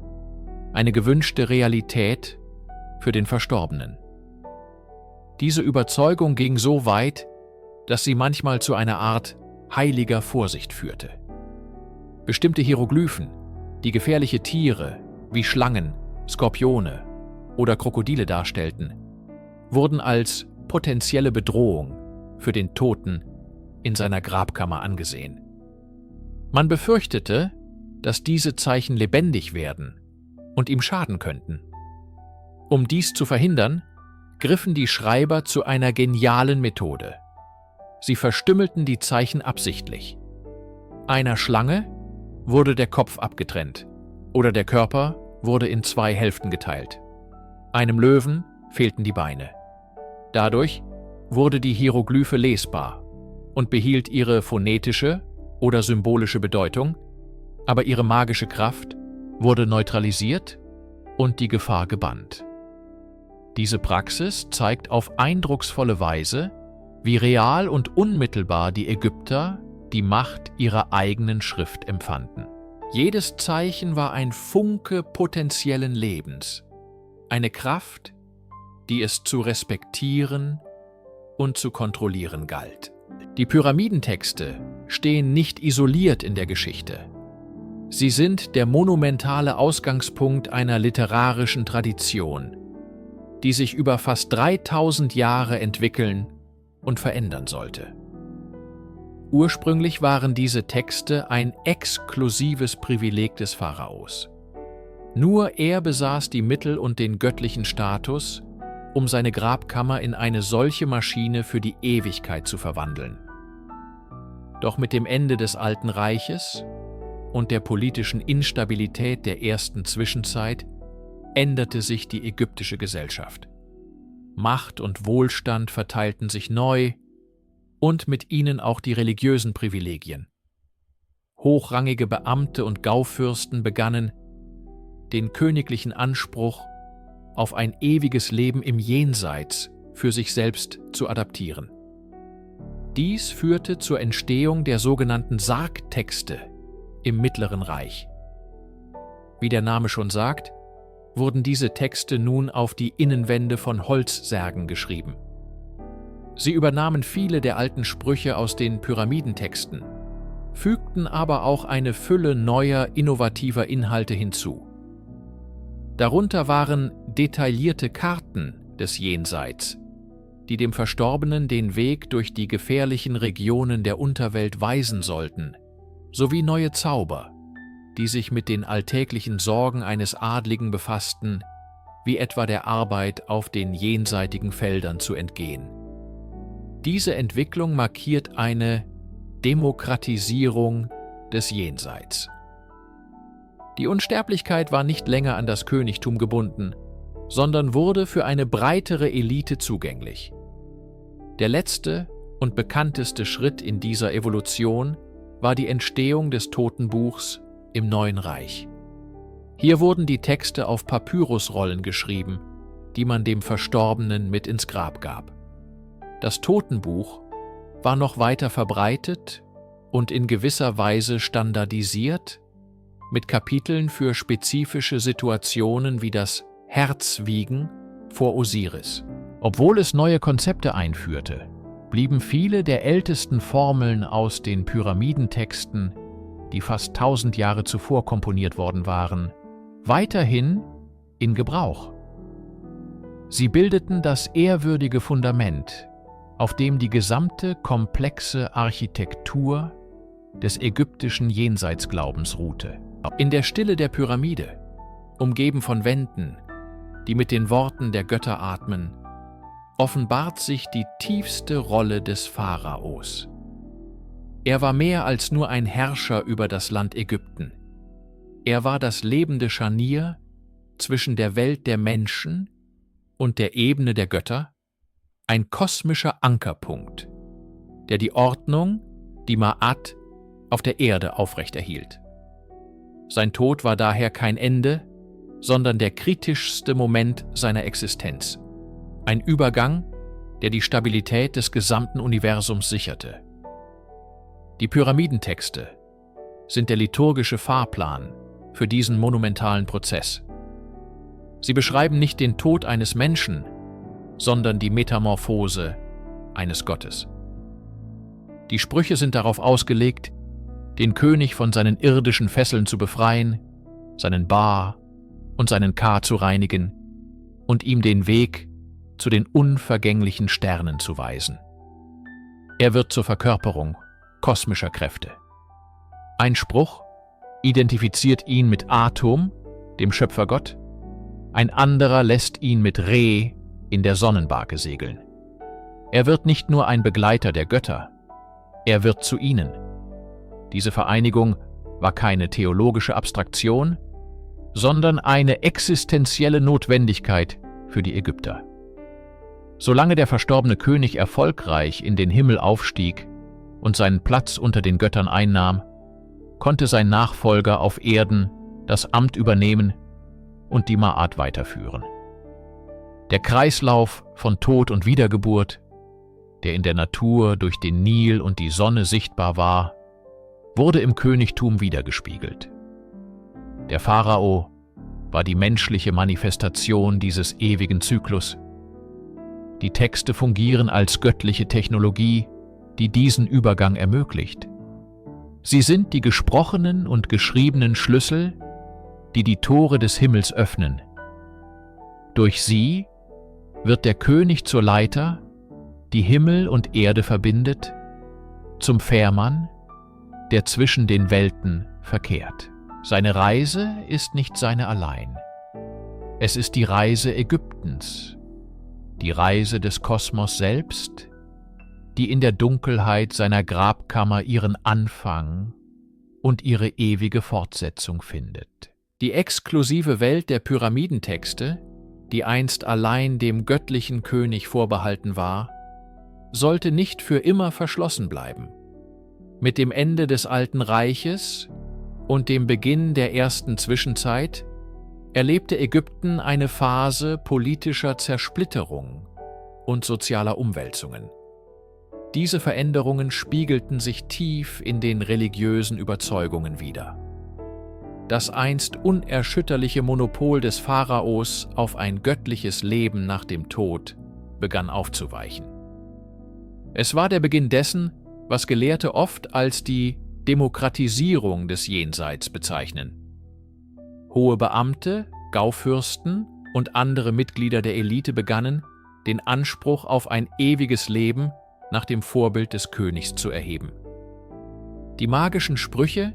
eine gewünschte Realität für den Verstorbenen. Diese Überzeugung ging so weit, dass sie manchmal zu einer Art heiliger Vorsicht führte. Bestimmte Hieroglyphen, die gefährliche Tiere wie Schlangen, Skorpione oder Krokodile darstellten, wurden als potenzielle Bedrohung für den Toten in seiner Grabkammer angesehen. Man befürchtete, dass diese Zeichen lebendig werden und ihm schaden könnten. Um dies zu verhindern, griffen die Schreiber zu einer genialen Methode. Sie verstümmelten die Zeichen absichtlich. Einer Schlange wurde der Kopf abgetrennt oder der Körper wurde in 2 Hälften geteilt. Einem Löwen fehlten die Beine. Dadurch wurde die Hieroglyphe lesbar und behielt ihre phonetische oder symbolische Bedeutung, aber ihre magische Kraft wurde neutralisiert und die Gefahr gebannt. Diese Praxis zeigt auf eindrucksvolle Weise, wie real und unmittelbar die Ägypter die Macht ihrer eigenen Schrift empfanden. Jedes Zeichen war ein Funke potenziellen Lebens, eine Kraft, die es zu respektieren und zu kontrollieren galt. Die Pyramidentexte stehen nicht isoliert in der Geschichte. Sie sind der monumentale Ausgangspunkt einer literarischen Tradition, die sich über fast 3000 Jahre entwickeln und verändern sollte. Ursprünglich waren diese Texte ein exklusives Privileg des Pharaos. Nur er besaß die Mittel und den göttlichen Status, um seine Grabkammer in eine solche Maschine für die Ewigkeit zu verwandeln. Doch mit dem Ende des Alten Reiches und der politischen Instabilität der ersten Zwischenzeit änderte sich die ägyptische Gesellschaft. Macht und Wohlstand verteilten sich neu und mit ihnen auch die religiösen Privilegien. Hochrangige Beamte und Gaufürsten begannen, den königlichen Anspruch auf ein ewiges Leben im Jenseits für sich selbst zu adaptieren. Dies führte zur Entstehung der sogenannten Sargtexte im Mittleren Reich. Wie der Name schon sagt, wurden diese Texte nun auf die Innenwände von Holzsärgen geschrieben. Sie übernahmen viele der alten Sprüche aus den Pyramidentexten, fügten aber auch eine Fülle neuer, innovativer Inhalte hinzu. Darunter waren detaillierte Karten des Jenseits, die dem Verstorbenen den Weg durch die gefährlichen Regionen der Unterwelt weisen sollten, sowie neue Zauber, die sich mit den alltäglichen Sorgen eines Adligen befassten, wie etwa der Arbeit auf den jenseitigen Feldern zu entgehen. Diese Entwicklung markiert eine Demokratisierung des Jenseits. Die Unsterblichkeit war nicht länger an das Königtum gebunden, sondern wurde für eine breitere Elite zugänglich. Der letzte und bekannteste Schritt in dieser Evolution war die Entstehung des Totenbuchs im Neuen Reich. Hier wurden die Texte auf Papyrusrollen geschrieben, die man dem Verstorbenen mit ins Grab gab. Das Totenbuch war noch weiter verbreitet und in gewisser Weise standardisiert, mit Kapiteln für spezifische Situationen wie das Herzwiegen vor Osiris. Obwohl es neue Konzepte einführte, blieben viele der ältesten Formeln aus den Pyramidentexten, die fast 1000 Jahre zuvor komponiert worden waren, weiterhin in Gebrauch. Sie bildeten das ehrwürdige Fundament, auf dem die gesamte komplexe Architektur des ägyptischen Jenseitsglaubens ruhte. In der Stille der Pyramide, umgeben von Wänden, die mit den Worten der Götter atmen, offenbart sich die tiefste Rolle des Pharaos. Er war mehr als nur ein Herrscher über das Land Ägypten. Er war das lebende Scharnier zwischen der Welt der Menschen und der Ebene der Götter, ein kosmischer Ankerpunkt, der die Ordnung, die Ma'at, auf der Erde aufrechterhielt. Sein Tod war daher kein Ende, sondern der kritischste Moment seiner Existenz. Ein Übergang, der die Stabilität des gesamten Universums sicherte. Die Pyramidentexte sind der liturgische Fahrplan für diesen monumentalen Prozess. Sie beschreiben nicht den Tod eines Menschen, sondern die Metamorphose eines Gottes. Die Sprüche sind darauf ausgelegt, den König von seinen irdischen Fesseln zu befreien, seinen Ba und seinen Ka zu reinigen und ihm den Weg zu den unvergänglichen Sternen zu weisen. Er wird zur Verkörperung kosmischer Kräfte. Ein Spruch identifiziert ihn mit Atum, dem Schöpfergott, ein anderer lässt ihn mit Re in der Sonnenbarke segeln. Er wird nicht nur ein Begleiter der Götter, er wird zu ihnen. Diese Vereinigung war keine theologische Abstraktion, sondern eine existenzielle Notwendigkeit für die Ägypter. Solange der verstorbene König erfolgreich in den Himmel aufstieg und seinen Platz unter den Göttern einnahm, konnte sein Nachfolger auf Erden das Amt übernehmen und die Ma'at weiterführen. Der Kreislauf von Tod und Wiedergeburt, der in der Natur durch den Nil und die Sonne sichtbar war, wurde im Königtum wiedergespiegelt. Der Pharao war die menschliche Manifestation dieses ewigen Zyklus. Die Texte fungieren als göttliche Technologie, die diesen Übergang ermöglicht. Sie sind die gesprochenen und geschriebenen Schlüssel, die die Tore des Himmels öffnen. Durch sie wird der König zur Leiter, die Himmel und Erde verbindet, zum Fährmann, der zwischen den Welten verkehrt. Seine Reise ist nicht seine allein. Es ist die Reise Ägyptens, die Reise des Kosmos selbst, die in der Dunkelheit seiner Grabkammer ihren Anfang und ihre ewige Fortsetzung findet. Die exklusive Welt der Pyramidentexte, die einst allein dem göttlichen König vorbehalten war, sollte nicht für immer verschlossen bleiben. Mit dem Ende des Alten Reiches und dem Beginn der ersten Zwischenzeit erlebte Ägypten eine Phase politischer Zersplitterung und sozialer Umwälzungen. Diese Veränderungen spiegelten sich tief in den religiösen Überzeugungen wider. Das einst unerschütterliche Monopol des Pharaos auf ein göttliches Leben nach dem Tod begann aufzuweichen. Es war der Beginn dessen, was Gelehrte oft als die Demokratisierung des Jenseits bezeichnen. Hohe Beamte, Gaufürsten und andere Mitglieder der Elite begannen, den Anspruch auf ein ewiges Leben nach dem Vorbild des Königs zu erheben. Die magischen Sprüche,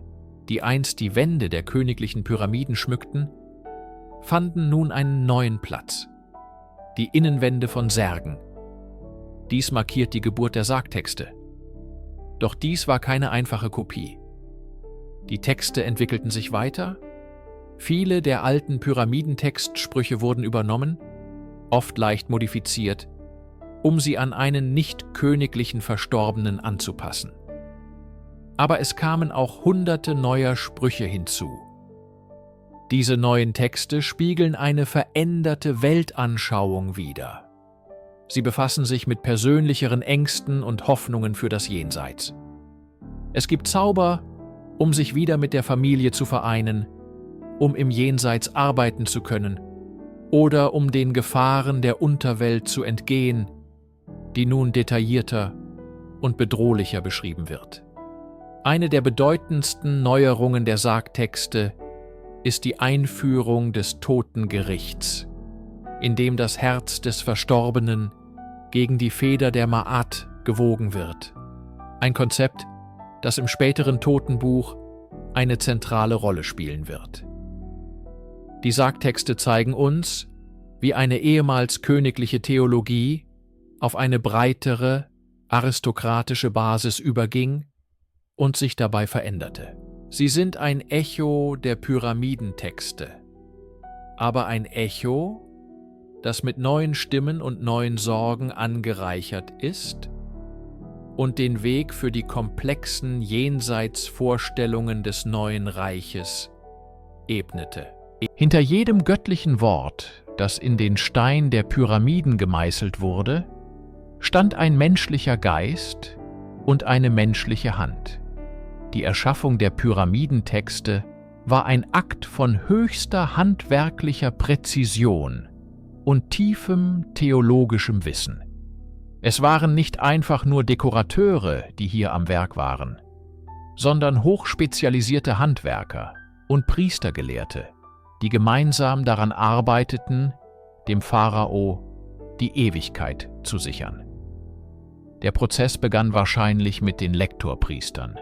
die einst die Wände der königlichen Pyramiden schmückten, fanden nun einen neuen Platz: die Innenwände von Särgen. Dies markiert die Geburt der Sargtexte. Doch dies war keine einfache Kopie. Die Texte entwickelten sich weiter, viele der alten Pyramidentextsprüche wurden übernommen, oft leicht modifiziert, um sie an einen nicht königlichen Verstorbenen anzupassen. Aber es kamen auch Hunderte neuer Sprüche hinzu. Diese neuen Texte spiegeln eine veränderte Weltanschauung wider. Sie befassen sich mit persönlicheren Ängsten und Hoffnungen für das Jenseits. Es gibt Zauber, um sich wieder mit der Familie zu vereinen, um im Jenseits arbeiten zu können oder um den Gefahren der Unterwelt zu entgehen, die nun detaillierter und bedrohlicher beschrieben wird. Eine der bedeutendsten Neuerungen der Sargtexte ist die Einführung des Totengerichts, in dem das Herz des Verstorbenen gegen die Feder der Ma'at gewogen wird. Ein Konzept, das im späteren Totenbuch eine zentrale Rolle spielen wird. Die Sargtexte zeigen uns, wie eine ehemals königliche Theologie auf eine breitere, aristokratische Basis überging und sich dabei veränderte. Sie sind ein Echo der Pyramidentexte, aber ein Echo, das mit neuen Stimmen und neuen Sorgen angereichert ist und den Weg für die komplexen Jenseitsvorstellungen des neuen Reiches ebnete. Hinter jedem göttlichen Wort, das in den Stein der Pyramiden gemeißelt wurde, stand ein menschlicher Geist und eine menschliche Hand. Die Erschaffung der Pyramidentexte war ein Akt von höchster handwerklicher Präzision und tiefem theologischem Wissen. Es waren nicht einfach nur Dekorateure, die hier am Werk waren, sondern hochspezialisierte Handwerker und Priestergelehrte, die gemeinsam daran arbeiteten, dem Pharao die Ewigkeit zu sichern. Der Prozess begann wahrscheinlich mit den Lektorpriestern,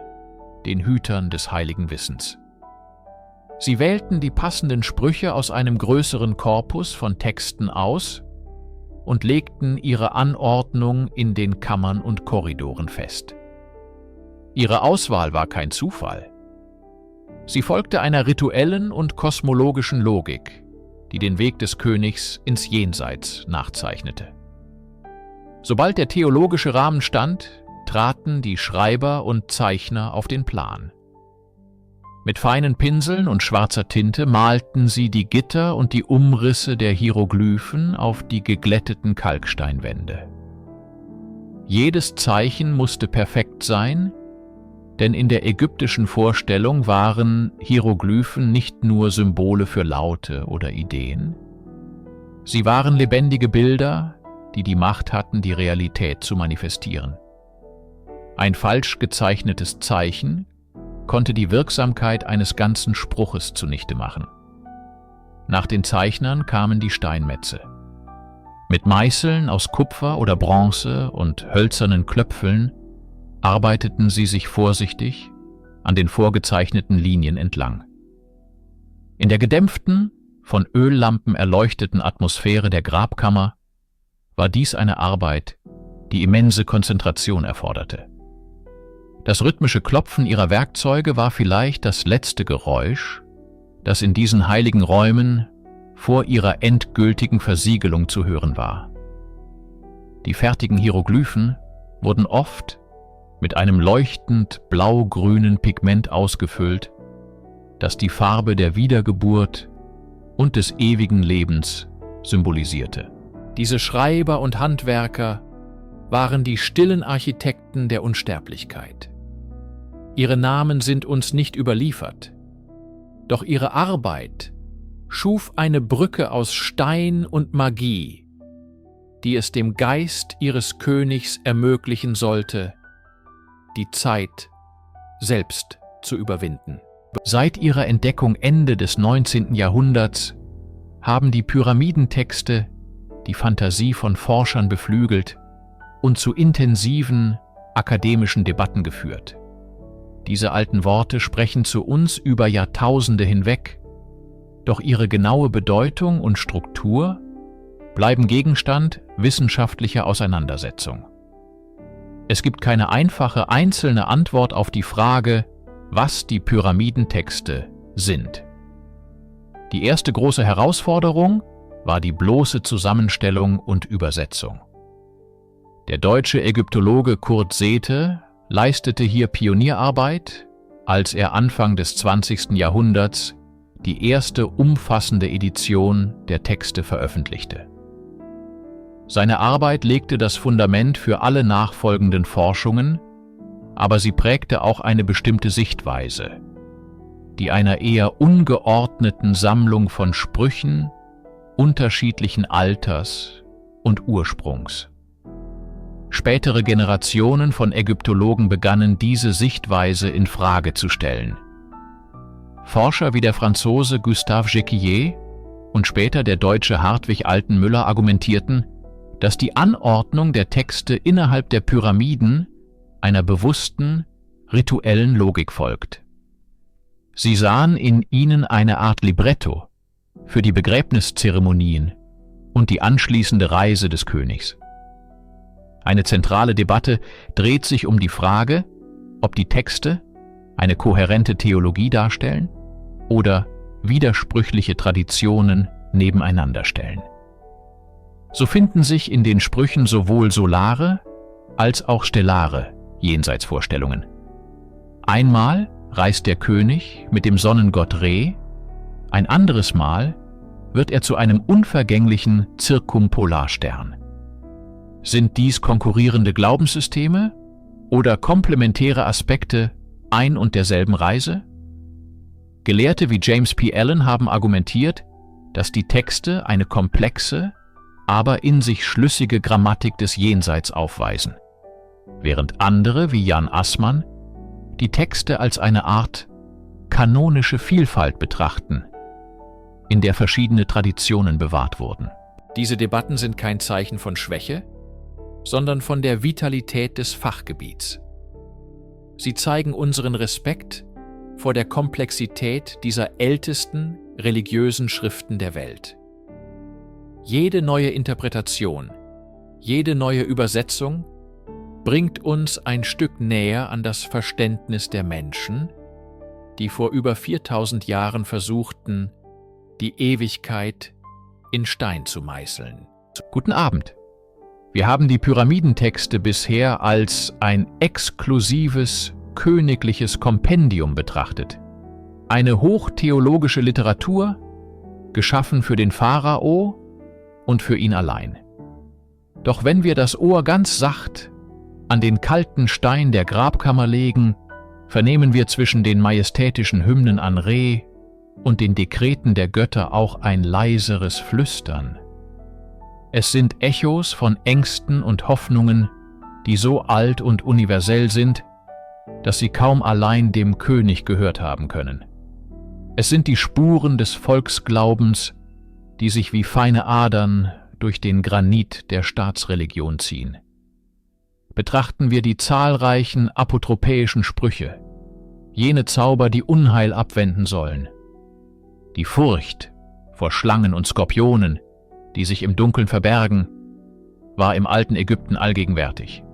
den Hütern des heiligen Wissens. Sie wählten die passenden Sprüche aus einem größeren Korpus von Texten aus und legten ihre Anordnung in den Kammern und Korridoren fest. Ihre Auswahl war kein Zufall. Sie folgte einer rituellen und kosmologischen Logik, die den Weg des Königs ins Jenseits nachzeichnete. Sobald der theologische Rahmen stand, traten die Schreiber und Zeichner auf den Plan. Mit feinen Pinseln und schwarzer Tinte malten sie die Gitter und die Umrisse der Hieroglyphen auf die geglätteten Kalksteinwände. Jedes Zeichen musste perfekt sein, denn in der ägyptischen Vorstellung waren Hieroglyphen nicht nur Symbole für Laute oder Ideen. Sie waren lebendige Bilder, die die Macht hatten, die Realität zu manifestieren. Ein falsch gezeichnetes Zeichen konnte die Wirksamkeit eines ganzen Spruches zunichte machen. Nach den Zeichnern kamen die Steinmetze. Mit Meißeln aus Kupfer oder Bronze und hölzernen Klöpfeln arbeiteten sie sich vorsichtig an den vorgezeichneten Linien entlang. In der gedämpften, von Öllampen erleuchteten Atmosphäre der Grabkammer war dies eine Arbeit, die immense Konzentration erforderte. Das rhythmische Klopfen ihrer Werkzeuge war vielleicht das letzte Geräusch, das in diesen heiligen Räumen vor ihrer endgültigen Versiegelung zu hören war. Die fertigen Hieroglyphen wurden oft mit einem leuchtend blau-grünen Pigment ausgefüllt, das die Farbe der Wiedergeburt und des ewigen Lebens symbolisierte. Diese Schreiber und Handwerker waren die stillen Architekten der Unsterblichkeit. Ihre Namen sind uns nicht überliefert, doch ihre Arbeit schuf eine Brücke aus Stein und Magie, die es dem Geist ihres Königs ermöglichen sollte, die Zeit selbst zu überwinden. Seit ihrer Entdeckung Ende des 19. Jahrhunderts haben die Pyramidentexte die Fantasie von Forschern beflügelt und zu intensiven akademischen Debatten geführt. Diese alten Worte sprechen zu uns über Jahrtausende hinweg, doch ihre genaue Bedeutung und Struktur bleiben Gegenstand wissenschaftlicher Auseinandersetzung. Es gibt keine einfache einzelne Antwort auf die Frage, was die Pyramidentexte sind. Die erste große Herausforderung war die bloße Zusammenstellung und Übersetzung. Der deutsche Ägyptologe Kurt Sethe leistete hier Pionierarbeit, als er Anfang des 20. Jahrhunderts die erste umfassende Edition der Texte veröffentlichte. Seine Arbeit legte das Fundament für alle nachfolgenden Forschungen, aber sie prägte auch eine bestimmte Sichtweise, die einer eher ungeordneten Sammlung von Sprüchen unterschiedlichen Alters und Ursprungs. Spätere Generationen von Ägyptologen begannen diese Sichtweise in Frage zu stellen. Forscher wie der Franzose Gustave Jecquier und später der Deutsche Hartwig Altenmüller argumentierten, dass die Anordnung der Texte innerhalb der Pyramiden einer bewussten, rituellen Logik folgt. Sie sahen in ihnen eine Art Libretto für die Begräbniszeremonien und die anschließende Reise des Königs. Eine zentrale Debatte dreht sich um die Frage, ob die Texte eine kohärente Theologie darstellen oder widersprüchliche Traditionen nebeneinander stellen. So finden sich in den Sprüchen sowohl solare als auch stellare Jenseitsvorstellungen. Einmal reist der König mit dem Sonnengott Re, ein anderes Mal wird er zu einem unvergänglichen Zirkumpolarstern. Sind dies konkurrierende Glaubenssysteme oder komplementäre Aspekte ein und derselben Reise? Gelehrte wie James P. Allen haben argumentiert, dass die Texte eine komplexe, aber in sich schlüssige Grammatik des Jenseits aufweisen, während andere wie Jan Assmann die Texte als eine Art kanonische Vielfalt betrachten, in der verschiedene Traditionen bewahrt wurden. Diese Debatten sind kein Zeichen von Schwäche, sondern von der Vitalität des Fachgebiets. Sie zeigen unseren Respekt vor der Komplexität dieser ältesten religiösen Schriften der Welt. Jede neue Interpretation, jede neue Übersetzung bringt uns ein Stück näher an das Verständnis der Menschen, die vor über 4000 Jahren versuchten, die Ewigkeit in Stein zu meißeln. Guten Abend. Wir haben die Pyramidentexte bisher als ein exklusives, königliches Kompendium betrachtet. Eine hochtheologische Literatur, geschaffen für den Pharao und für ihn allein. Doch wenn wir das Ohr ganz sacht an den kalten Stein der Grabkammer legen, vernehmen wir zwischen den majestätischen Hymnen an Re und den Dekreten der Götter auch ein leiseres Flüstern. Es sind Echos von Ängsten und Hoffnungen, die so alt und universell sind, dass sie kaum allein dem König gehört haben können. Es sind die Spuren des Volksglaubens, die sich wie feine Adern durch den Granit der Staatsreligion ziehen. Betrachten wir die zahlreichen apotropäischen Sprüche, jene Zauber, die Unheil abwenden sollen. Die Furcht vor Schlangen und Skorpionen, die sich im Dunkeln verbergen, war im alten Ägypten allgegenwärtig.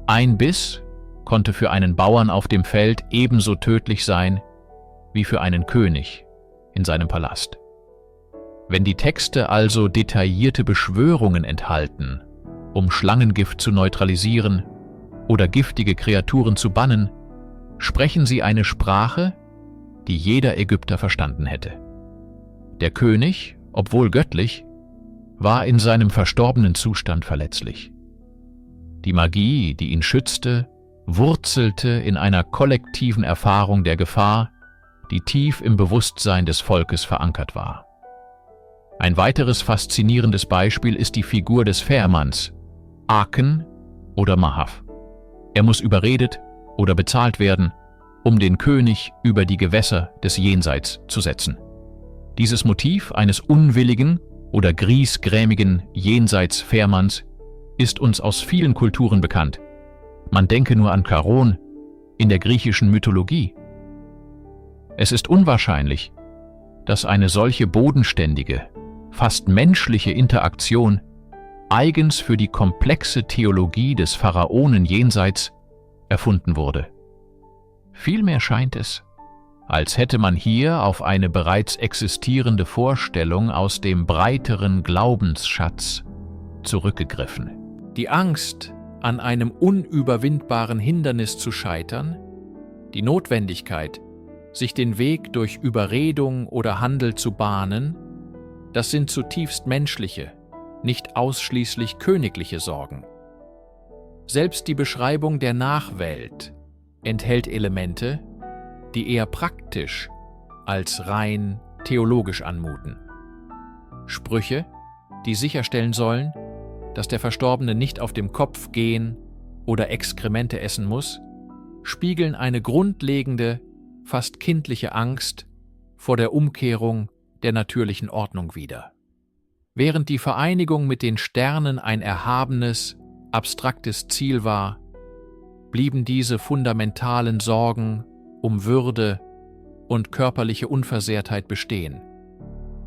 Ein Biss konnte für einen Bauern auf dem Feld ebenso tödlich sein wie für einen König in seinem Palast. Wenn die Texte also detaillierte Beschwörungen enthalten, um Schlangengift zu neutralisieren oder giftige Kreaturen zu bannen, sprechen sie eine Sprache, die jeder Ägypter verstanden hätte. Der König, obwohl göttlich, war in seinem verstorbenen Zustand verletzlich. Die Magie, die ihn schützte, wurzelte in einer kollektiven Erfahrung der Gefahr, die tief im Bewusstsein des Volkes verankert war. Ein weiteres faszinierendes Beispiel ist die Figur des Fährmanns, Aken oder Mahaf. Er muss überredet oder bezahlt werden, um den König über die Gewässer des Jenseits zu setzen. Dieses Motiv eines unwilligen oder griesgrämigen Jenseitsfährmanns ist uns aus vielen Kulturen bekannt. Man denke nur an Charon in der griechischen Mythologie. Es ist unwahrscheinlich, dass eine solche bodenständige, fast menschliche Interaktion eigens für die komplexe Theologie des Pharaonen jenseits erfunden wurde. Vielmehr scheint es, als hätte man hier auf eine bereits existierende Vorstellung aus dem breiteren Glaubensschatz zurückgegriffen. Die Angst, an einem unüberwindbaren Hindernis zu scheitern, die Notwendigkeit, sich den Weg durch Überredung oder Handel zu bahnen, das sind zutiefst menschliche, nicht ausschließlich königliche Sorgen. Selbst die Beschreibung der Nachwelt enthält Elemente, die eher praktisch als rein theologisch anmuten. Sprüche, die sicherstellen sollen, dass der Verstorbene nicht auf dem Kopf gehen oder Exkremente essen muss, spiegeln eine grundlegende, fast kindliche Angst vor der Umkehrung der natürlichen Ordnung wider. Während die Vereinigung mit den Sternen ein erhabenes, abstraktes Ziel war, blieben diese fundamentalen Sorgen um Würde und körperliche Unversehrtheit bestehen.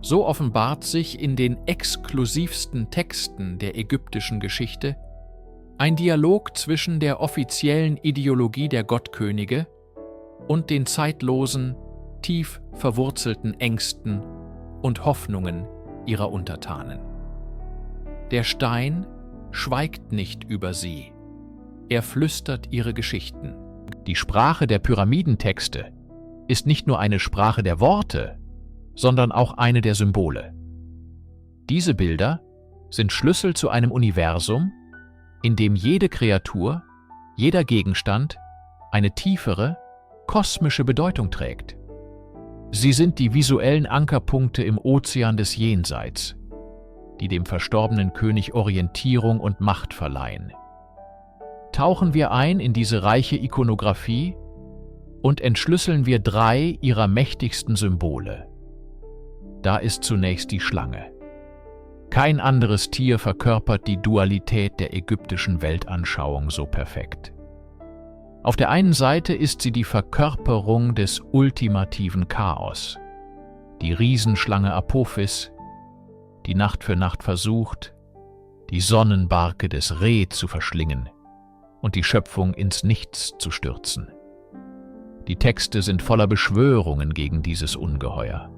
So offenbart sich in den exklusivsten Texten der ägyptischen Geschichte ein Dialog zwischen der offiziellen Ideologie der Gottkönige und den zeitlosen, tief verwurzelten Ängsten und Hoffnungen ihrer Untertanen. Der Stein schweigt nicht über sie, er flüstert ihre Geschichten. Die Sprache der Pyramidentexte ist nicht nur eine Sprache der Worte, sondern auch eine der Symbole. Diese Bilder sind Schlüssel zu einem Universum, in dem jede Kreatur, jeder Gegenstand eine tiefere, kosmische Bedeutung trägt. Sie sind die visuellen Ankerpunkte im Ozean des Jenseits, die dem verstorbenen König Orientierung und Macht verleihen. Tauchen wir ein in diese reiche Ikonographie und entschlüsseln wir 3 ihrer mächtigsten Symbole. Da ist zunächst die Schlange. Kein anderes Tier verkörpert die Dualität der ägyptischen Weltanschauung so perfekt. Auf der einen Seite ist sie die Verkörperung des ultimativen Chaos, die Riesenschlange Apophis, die Nacht für Nacht versucht, die Sonnenbarke des Re zu verschlingen und die Schöpfung ins Nichts zu stürzen. Die Texte sind voller Beschwörungen gegen dieses Ungeheuer.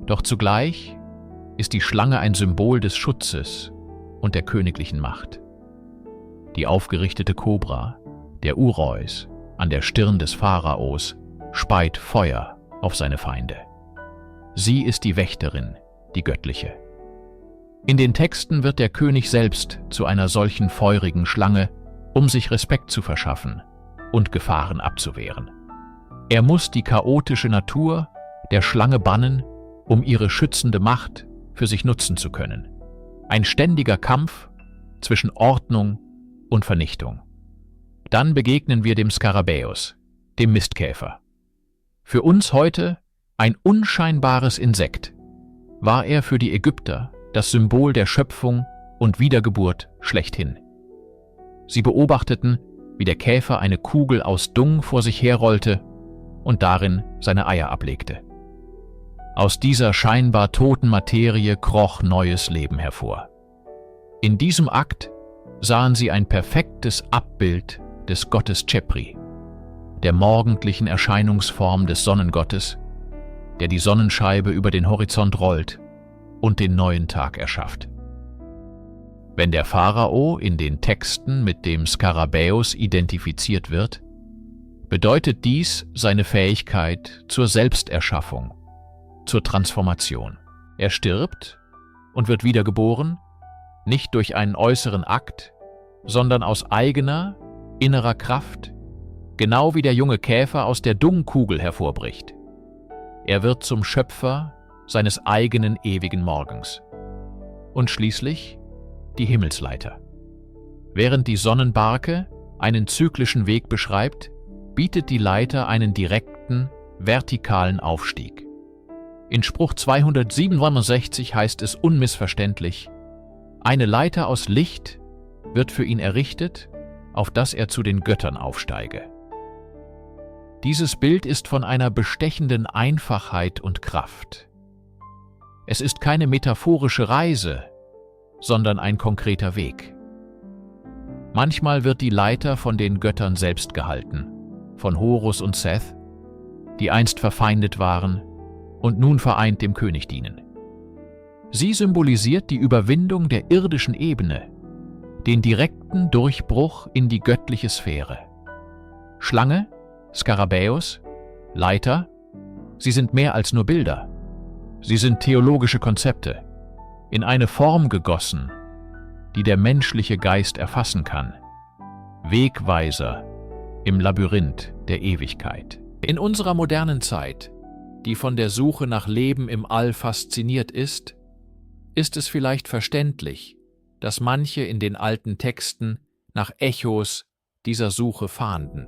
Doch zugleich ist die Schlange ein Symbol des Schutzes und der königlichen Macht. Die aufgerichtete Kobra, der Ureus, an der Stirn des Pharaos, speit Feuer auf seine Feinde. Sie ist die Wächterin, die göttliche. In den Texten wird der König selbst zu einer solchen feurigen Schlange, um sich Respekt zu verschaffen und Gefahren abzuwehren. Er muss die chaotische Natur der Schlange bannen, um ihre schützende Macht für sich nutzen zu können. Ein ständiger Kampf zwischen Ordnung und Vernichtung. Dann begegnen wir dem Skarabäus, dem Mistkäfer. Für uns heute ein unscheinbares Insekt, war er für die Ägypter das Symbol der Schöpfung und Wiedergeburt schlechthin. Sie beobachteten, wie der Käfer eine Kugel aus Dung vor sich herrollte und darin seine Eier ablegte. Aus dieser scheinbar toten Materie kroch neues Leben hervor. In diesem Akt sahen sie ein perfektes Abbild des Gottes Chepri, der morgendlichen Erscheinungsform des Sonnengottes, der die Sonnenscheibe über den Horizont rollt und den neuen Tag erschafft. Wenn der Pharao in den Texten mit dem Skarabäus identifiziert wird, bedeutet dies seine Fähigkeit zur Selbsterschaffung, zur Transformation. Er stirbt und wird wiedergeboren, nicht durch einen äußeren Akt, sondern aus eigener, innerer Kraft, genau wie der junge Käfer aus der Dungkugel hervorbricht. Er wird zum Schöpfer seines eigenen ewigen Morgens. Und schließlich die Himmelsleiter. Während die Sonnenbarke einen zyklischen Weg beschreibt, bietet die Leiter einen direkten, vertikalen Aufstieg. In Spruch 267 heißt es unmissverständlich: Eine Leiter aus Licht wird für ihn errichtet, auf dass er zu den Göttern aufsteige. Dieses Bild ist von einer bestechenden Einfachheit und Kraft. Es ist keine metaphorische Reise, sondern ein konkreter Weg. Manchmal wird die Leiter von den Göttern selbst gehalten, von Horus und Seth, die einst verfeindet waren und nun vereint dem König dienen. Sie symbolisiert die Überwindung der irdischen Ebene, den direkten Durchbruch in die göttliche Sphäre. Schlange, Skarabäus, Leiter, sie sind mehr als nur Bilder. Sie sind theologische Konzepte, in eine Form gegossen, die der menschliche Geist erfassen kann. Wegweiser im Labyrinth der Ewigkeit. In unserer modernen Zeit, die von der Suche nach Leben im All fasziniert ist es vielleicht verständlich, dass manche in den alten Texten nach Echos dieser Suche fahnden.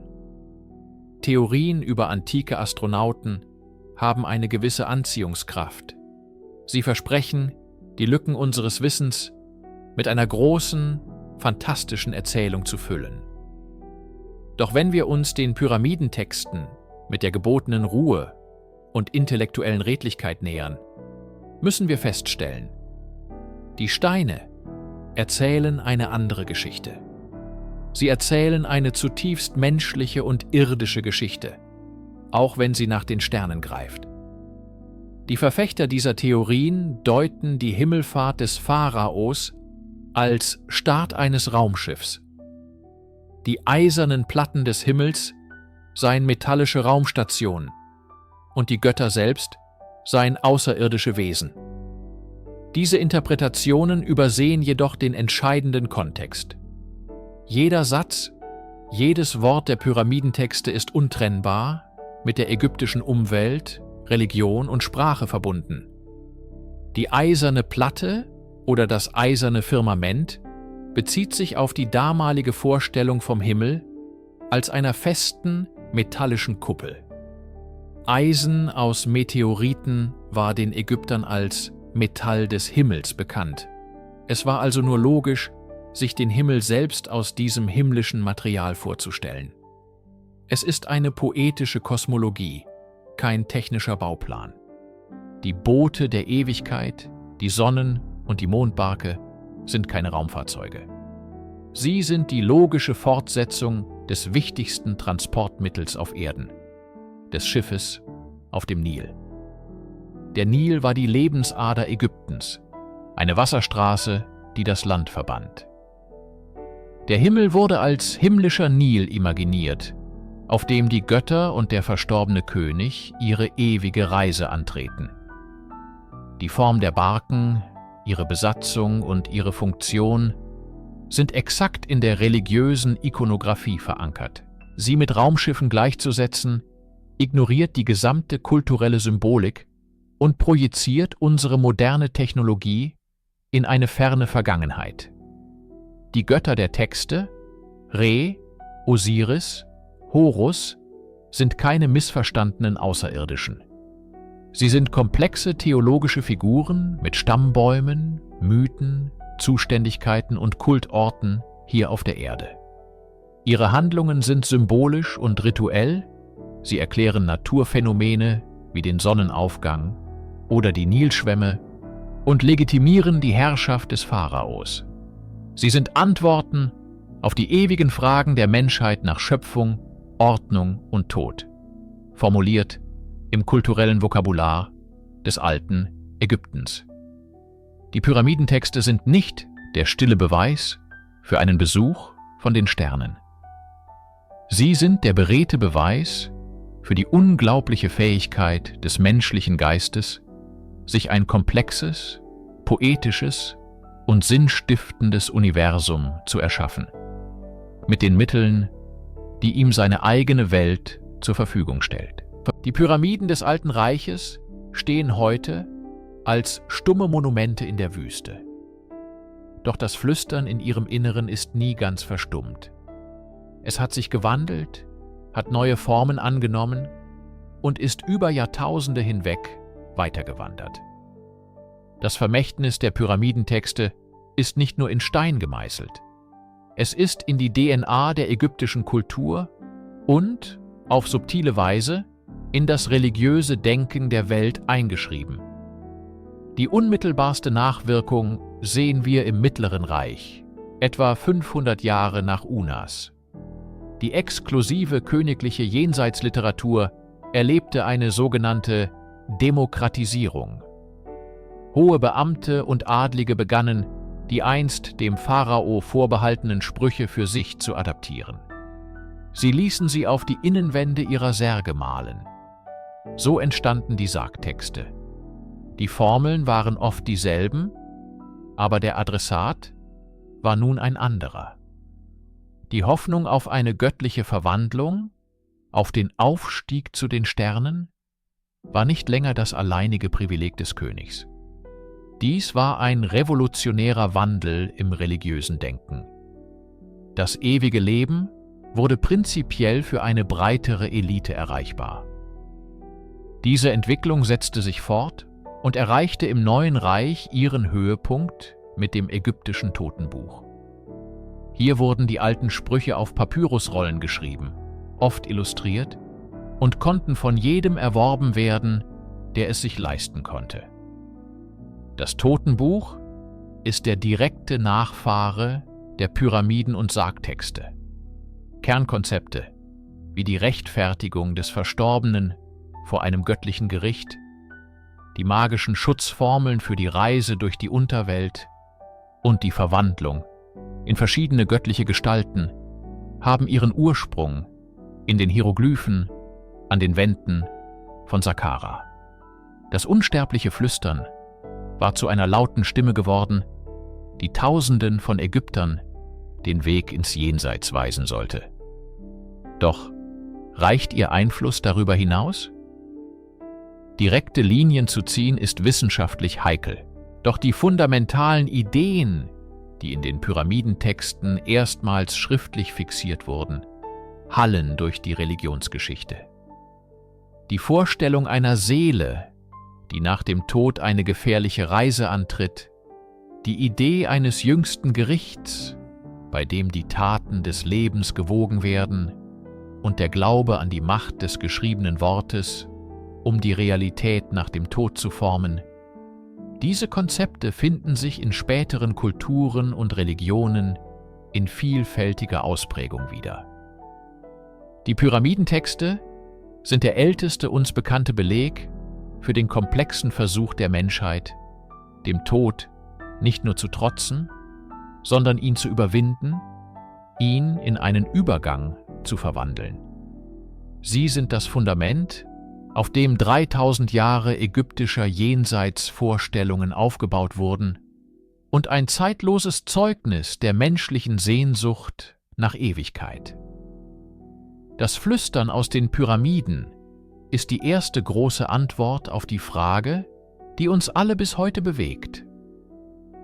Theorien über antike Astronauten haben eine gewisse Anziehungskraft. Sie versprechen, die Lücken unseres Wissens mit einer großen, fantastischen Erzählung zu füllen. Doch wenn wir uns den Pyramidentexten mit der gebotenen Ruhe und intellektuellen Redlichkeit nähern, müssen wir feststellen, die Steine erzählen eine andere Geschichte. Sie erzählen eine zutiefst menschliche und irdische Geschichte, auch wenn sie nach den Sternen greift. Die Verfechter dieser Theorien deuten die Himmelfahrt des Pharaos als Start eines Raumschiffs. Die eisernen Platten des Himmels seien metallische Raumstationen und die Götter selbst seien außerirdische Wesen. Diese Interpretationen übersehen jedoch den entscheidenden Kontext. Jeder Satz, jedes Wort der Pyramidentexte ist untrennbar mit der ägyptischen Umwelt, Religion und Sprache verbunden. Die eiserne Platte oder das eiserne Firmament bezieht sich auf die damalige Vorstellung vom Himmel als einer festen, metallischen Kuppel. Eisen aus Meteoriten war den Ägyptern als Metall des Himmels bekannt. Es war also nur logisch, sich den Himmel selbst aus diesem himmlischen Material vorzustellen. Es ist eine poetische Kosmologie, kein technischer Bauplan. Die Boote der Ewigkeit, die Sonnen- und die Mondbarke sind keine Raumfahrzeuge. Sie sind die logische Fortsetzung des wichtigsten Transportmittels auf Erden, des Schiffes auf dem Nil. Der Nil war die Lebensader Ägyptens, eine Wasserstraße, die das Land verband. Der Himmel wurde als himmlischer Nil imaginiert, auf dem die Götter und der verstorbene König ihre ewige Reise antreten. Die Form der Barken, ihre Besatzung und ihre Funktion sind exakt in der religiösen Ikonographie verankert. Sie mit Raumschiffen gleichzusetzen, ignoriert die gesamte kulturelle Symbolik und projiziert unsere moderne Technologie in eine ferne Vergangenheit. Die Götter der Texte, Re, Osiris, Horus, sind keine missverstandenen Außerirdischen. Sie sind komplexe theologische Figuren mit Stammbäumen, Mythen, Zuständigkeiten und Kultorten hier auf der Erde. Ihre Handlungen sind symbolisch und rituell, sie erklären Naturphänomene wie den Sonnenaufgang oder die Nilschwämme und legitimieren die Herrschaft des Pharaos. Sie sind Antworten auf die ewigen Fragen der Menschheit nach Schöpfung, Ordnung und Tod, formuliert im kulturellen Vokabular des alten Ägyptens. Die Pyramidentexte sind nicht der stille Beweis für einen Besuch von den Sternen. Sie sind der beredte Beweis für die unglaubliche Fähigkeit des menschlichen Geistes, sich ein komplexes, poetisches und sinnstiftendes Universum zu erschaffen, mit den Mitteln, die ihm seine eigene Welt zur Verfügung stellt. Die Pyramiden des Alten Reiches stehen heute als stumme Monumente in der Wüste. Doch das Flüstern in ihrem Inneren ist nie ganz verstummt. Es hat sich gewandelt, hat neue Formen angenommen und ist über Jahrtausende hinweg weitergewandert. Das Vermächtnis der Pyramidentexte ist nicht nur in Stein gemeißelt. Es ist in die DNA der ägyptischen Kultur und, auf subtile Weise, in das religiöse Denken der Welt eingeschrieben. Die unmittelbarste Nachwirkung sehen wir im Mittleren Reich, etwa 500 Jahre nach Unas. Die exklusive königliche Jenseitsliteratur erlebte eine sogenannte Demokratisierung. Hohe Beamte und Adlige begannen, die einst dem Pharao vorbehaltenen Sprüche für sich zu adaptieren. Sie ließen sie auf die Innenwände ihrer Särge malen. So entstanden die Sargtexte. Die Formeln waren oft dieselben, aber der Adressat war nun ein anderer. Die Hoffnung auf eine göttliche Verwandlung, auf den Aufstieg zu den Sternen, war nicht länger das alleinige Privileg des Königs. Dies war ein revolutionärer Wandel im religiösen Denken. Das ewige Leben wurde prinzipiell für eine breitere Elite erreichbar. Diese Entwicklung setzte sich fort und erreichte im Neuen Reich ihren Höhepunkt mit dem ägyptischen Totenbuch. Hier wurden die alten Sprüche auf Papyrusrollen geschrieben, oft illustriert, und konnten von jedem erworben werden, der es sich leisten konnte. Das Totenbuch ist der direkte Nachfahre der Pyramiden- und Sargtexte. Kernkonzepte wie die Rechtfertigung des Verstorbenen vor einem göttlichen Gericht, die magischen Schutzformeln für die Reise durch die Unterwelt und die Verwandlung in verschiedene göttliche Gestalten haben ihren Ursprung in den Hieroglyphen an den Wänden von Saqqara. Das unsterbliche Flüstern war zu einer lauten Stimme geworden, die Tausenden von Ägyptern den Weg ins Jenseits weisen sollte. Doch reicht ihr Einfluss darüber hinaus? Direkte Linien zu ziehen ist wissenschaftlich heikel, doch die fundamentalen Ideen, die in den Pyramidentexten erstmals schriftlich fixiert wurden, hallen durch die Religionsgeschichte. Die Vorstellung einer Seele, die nach dem Tod eine gefährliche Reise antritt, die Idee eines jüngsten Gerichts, bei dem die Taten des Lebens gewogen werden, und der Glaube an die Macht des geschriebenen Wortes, um die Realität nach dem Tod zu formen. Diese Konzepte finden sich in späteren Kulturen und Religionen in vielfältiger Ausprägung wieder. Die Pyramidentexte sind der älteste uns bekannte Beleg für den komplexen Versuch der Menschheit, dem Tod nicht nur zu trotzen, sondern ihn zu überwinden, ihn in einen Übergang zu verwandeln. Sie sind das Fundament, auf dem 3000 Jahre ägyptischer Jenseitsvorstellungen aufgebaut wurden und ein zeitloses Zeugnis der menschlichen Sehnsucht nach Ewigkeit. Das Flüstern aus den Pyramiden ist die erste große Antwort auf die Frage, die uns alle bis heute bewegt: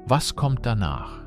Was kommt danach?